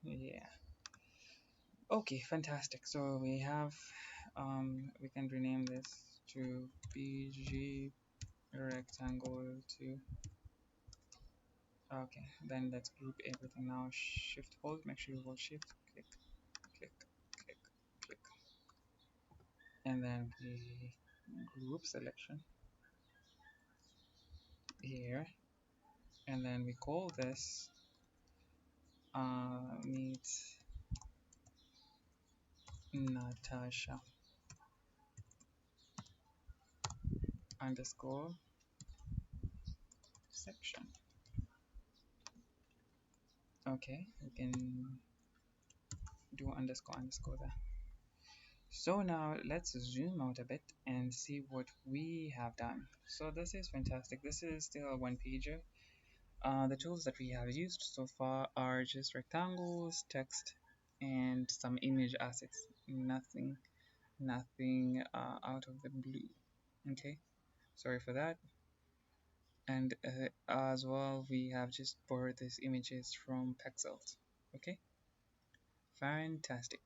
Yeah. Okay, fantastic. So we have we can rename this to BG rectangle 2. Okay, then let's group everything now. Shift hold, make sure you hold shift, click, click, click, click. And then we group selection here. And then we call this meet Natasha underscore section. Okay, we can do underscore underscore there. So now let's zoom out a bit and see what we have done. So this is fantastic. This is still a one pager. The tools that we have used so far are just rectangles, text, and some image assets. Nothing out of the blue. Okay. Sorry for that. And as well, we have just borrowed these images from Pexels. Okay, fantastic.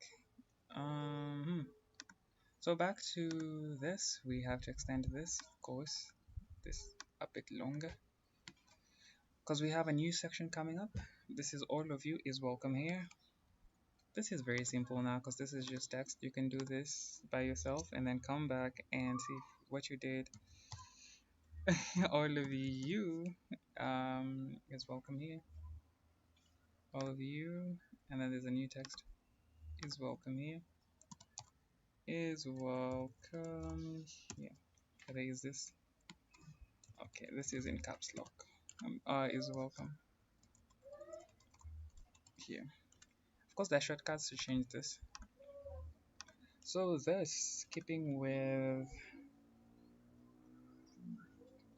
So back to this, we have to extend this, of course, this a bit longer because we have a new section coming up. This is all of you is welcome here. This is very simple now because this is just text. You can do this by yourself and then come back and see what you did. All of you is welcome here. All of you, and then there's a new text. Is welcome here. Is welcome here. There is this. Okay, this is in caps lock. Is welcome here. Of course, there are shortcuts to change this. So this, keeping with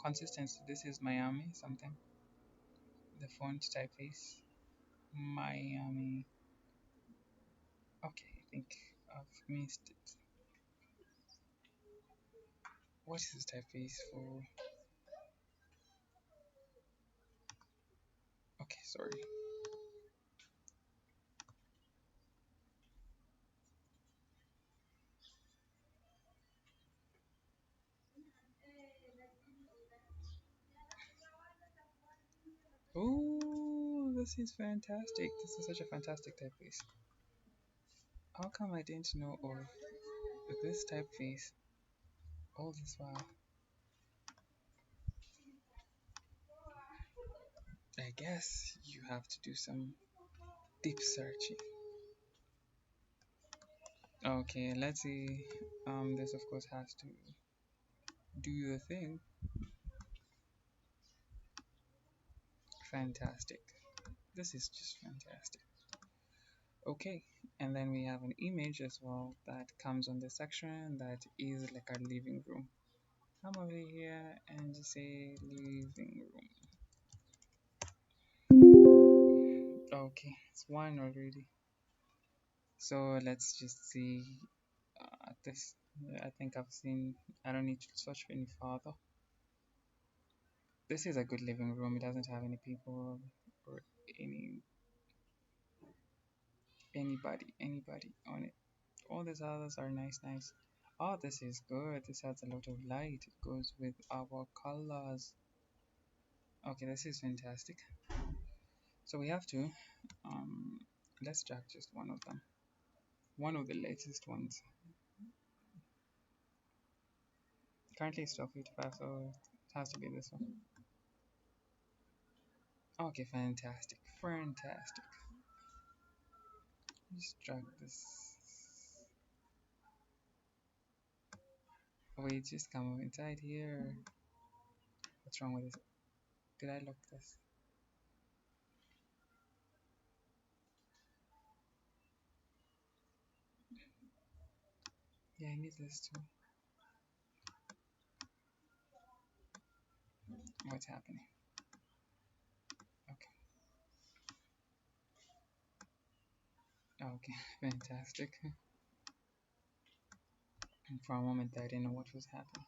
consistency, this is Miami something. The font typeface, Miami. Okay, I think I've missed it. What is this typeface for? Okay, sorry. Oh, this is fantastic. This is such a fantastic typeface. How come I didn't know of this typeface all this while? I guess you have to do some deep searching. Okay, let's see. This of course has to do the thing. Fantastic. This is just fantastic. Okay, and then we have an image as well that comes on this section that is like our living room. Come over here and just say living room. Okay, it's one already. So let's just see this. I think I've seen, I don't need to search any further. This is a good living room. It doesn't have any people or any anybody on it. All these others are nice. Oh, this is good. This has a lot of light. It goes with our colors. Okay, this is fantastic. So we have to let's drag just one of them. One of the latest ones. Currently it's 12:55, so it has to be this one. Okay, fantastic. Just drag this. Wait, just come inside here. What's wrong with this? Did I lock this? Yeah, I need this too. What's happening? Okay. Okay, fantastic. And for a moment I didn't know what was happening.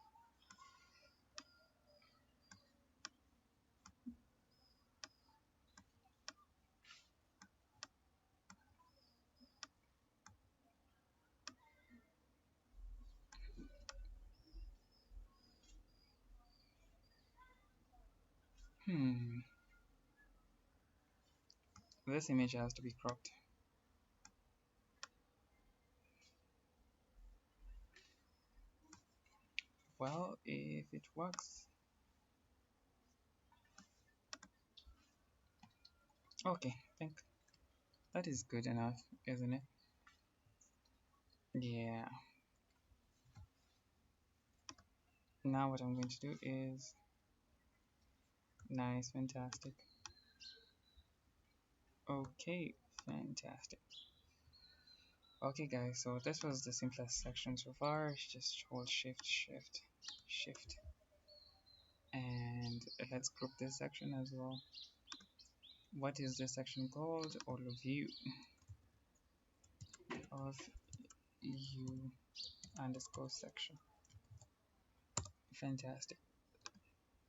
Hmm. This image has to be cropped. Well, if it works. Okay, I think that is good enough, isn't it? Yeah. Now what I'm going to do is nice, fantastic. Okay, fantastic. Okay guys, so this was the simplest section so far. Just hold shift, and let's group this section as well. What is this section called? All of you underscore section. Fantastic.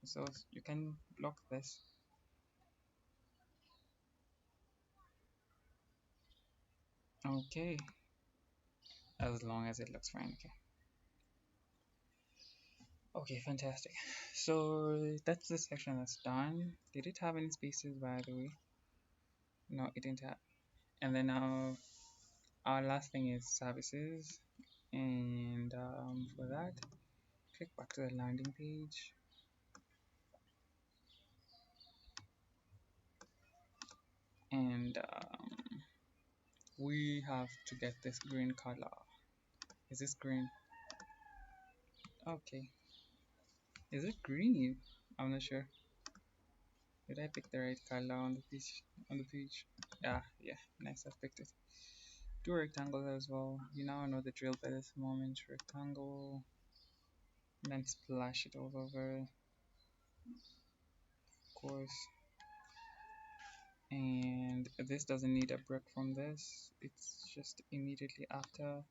So you can block this. Okay, as long as it looks fine. Okay. Okay, fantastic. So that's the section that's done. Did it have any spaces, by the way? No, it didn't have. And then now our last thing is services. And for that, click back to the landing page. And we have to get this green color. Is this green? Okay. Is it green? I'm not sure. Did I pick the right color on the page? On the page? Yeah. Nice, I picked it. Do rectangle as well. You now know the drill by this moment. Rectangle. And then splash it all over, of course. And this doesn't need a break from this. It's just immediately after.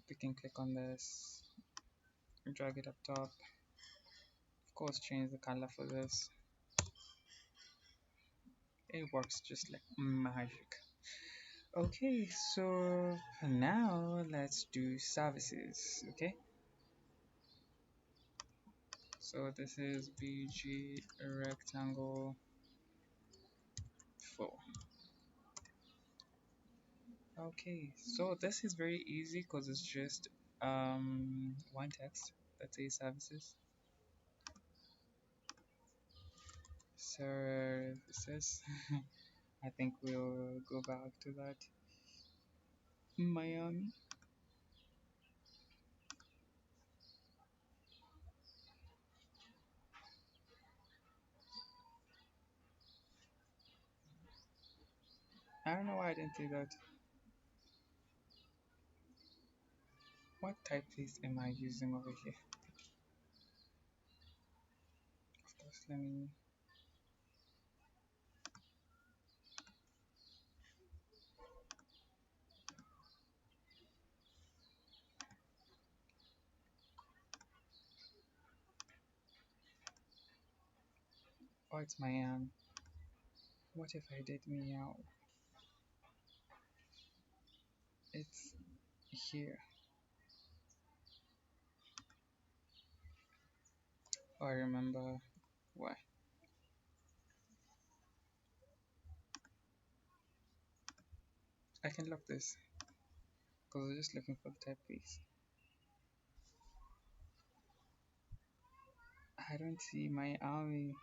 We can click on this, drag it up top. Of course, change the color for this. It works just like magic. Okay, so now let's do services. Okay, so this is BG rectangle 4. Okay, so this is very easy because it's just one text that says services. Services. I think we'll go back to that. Miami. I don't know why I didn't see that. What typeface am I using over here? Of course, let me. Oh, it's Miami. What if I did meow? It's here. Oh, I remember why. I can lock this because I was just looking for the typeface. I don't see my army.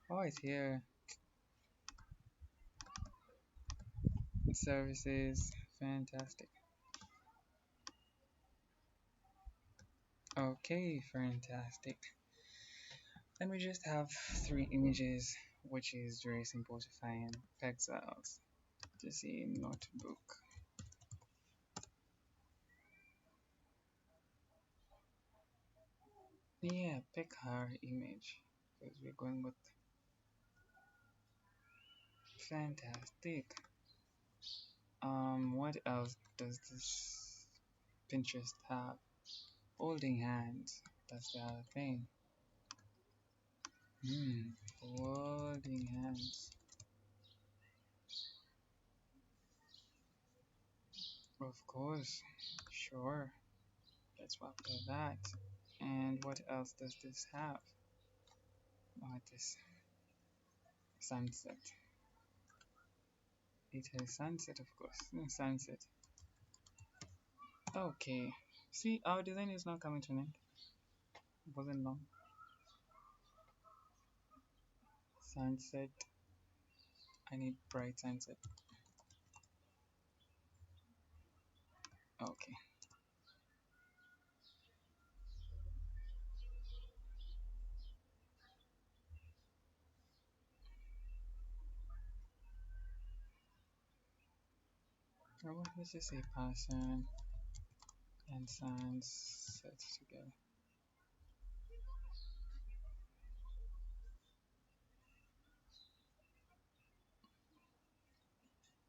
Oh, it's here. Services. Fantastic. Okay, fantastic. Then we just have 3 images, which is very simple to find. Pixels. To see notebook. Yeah, pick her image because we're going with fantastic. What else does this Pinterest have? Holding hands. That's the other thing. Holding hands. Of course. Sure. Let's swap to that. And what else does this have? Oh, this sunset. It has sunset, of course. Sunset. Okay. See, our design is now coming to an end. It wasn't long. Sunset. I need bright sunset. Okay. Oh, let's just say person and sunset together.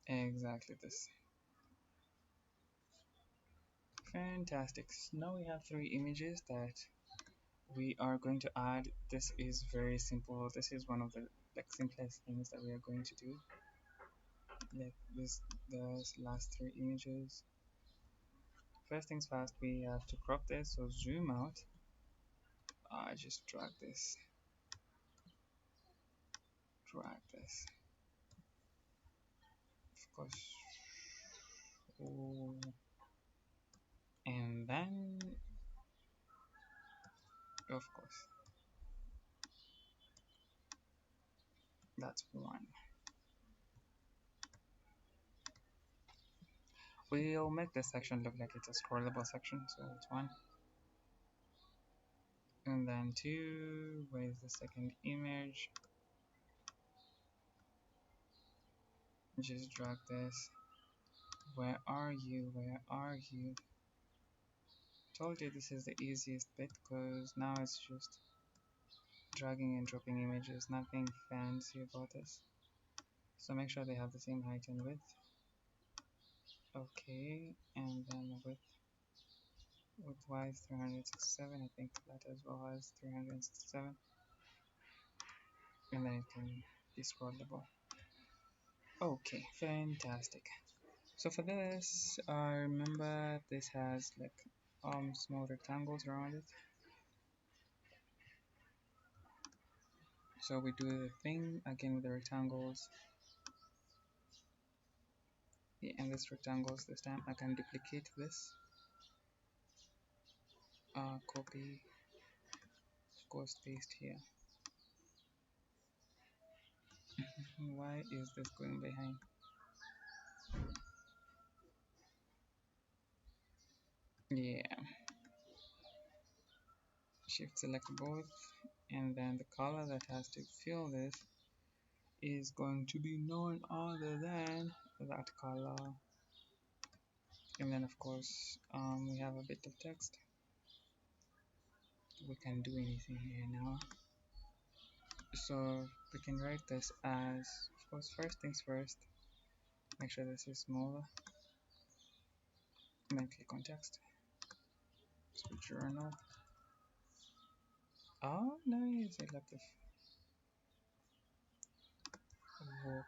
Exactly this. Fantastic. So now we have 3 images that we are going to add, this is very simple, this is one of the like simplest things that we are going to do, like this, the last three images. First things first, we have to crop this, so zoom out. I just drag this, of course. Oh, and then, of course, that's one. We'll make this section look like it's a scrollable section, so it's one. And then two, where's the second image? Just drag this. Where are you? Where are you? Told you this is the easiest bit because now it's just dragging and dropping images, nothing fancy about this. So make sure they have the same height and width. Okay, and then width-wise 367, I think that as well as 367. And then it can be scrollable. Okay, fantastic. So for this, remember this has like small rectangles around it. So we do the thing again with the rectangles. Yeah, and this rectangles this time. I can duplicate this. Copy, of course, paste here. Why is this going behind? Yeah. Shift select both, and then the color that has to fill this is going to be none other than that color. And then of course we have a bit of text. We can do anything here now. So we can write this as, of course, first things first, make sure this is smaller, and then click on text, journal. Oh nice, I love this. Walk,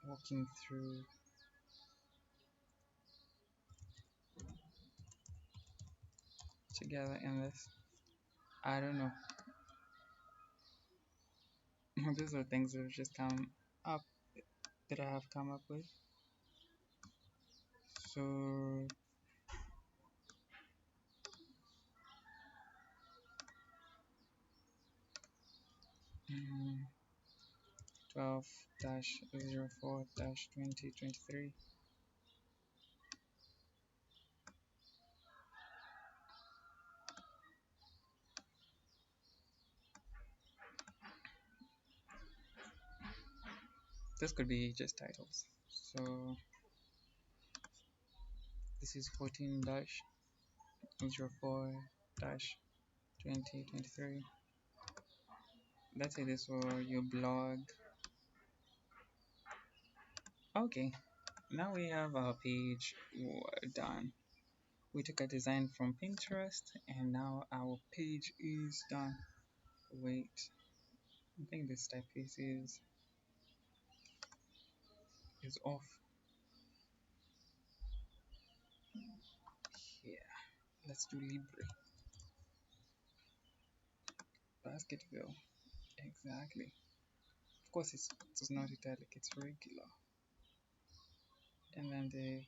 walking through together in this. I don't know. These are things that have just come up, that I have come up with. So 12-04-2023. This could be just titles. So this is 14-04-2023. Let's say this for your blog. Okay, now we have our page done. We took a design from Pinterest and now our page is done. Wait, I think this typeface is off. Yeah, let's do Libre. Basketville, exactly. Of course it's not italic, it's regular. And then the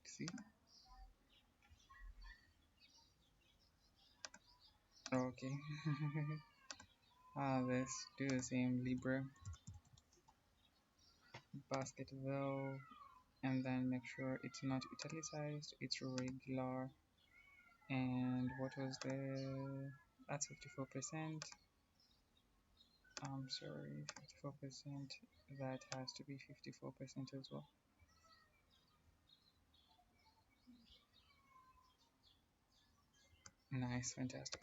see? Okay. Let's do the same Libre, Basketville, and then make sure it's not italicized, it's regular. And what was that's 54%. I'm sorry, 54%. That has to be 54% as well. Nice, fantastic.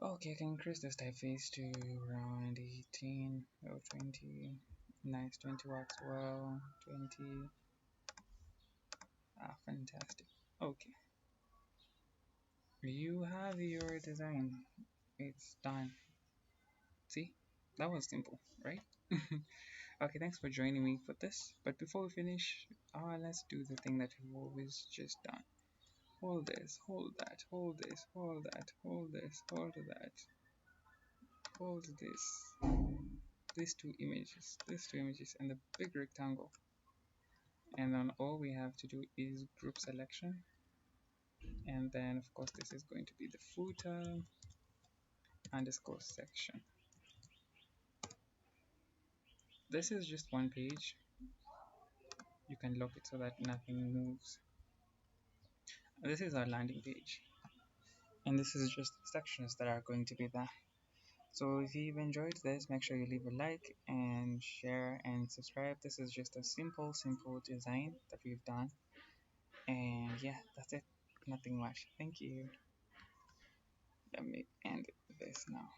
Okay, I can increase this typeface to around 18 or 20. Nice, 20 works well. 20. Ah, fantastic. Okay, you have your design. It's done. See, that was simple, right? Okay, thanks for joining me for this. But before we finish, let's do the thing that we've always just done. Hold this, hold that, hold this, hold that, hold this, hold that, hold this. These two images, and the big rectangle. And then all we have to do is group selection. And then, of course, this is going to be the footer underscore section. This is just one page. You can lock it so that nothing moves. This is our landing page. And this is just sections that are going to be there. So if you've enjoyed this, make sure you leave a like and share and subscribe. This is just a simple design that we've done. And yeah, that's it. Nothing much. Thank you. Let me end this now.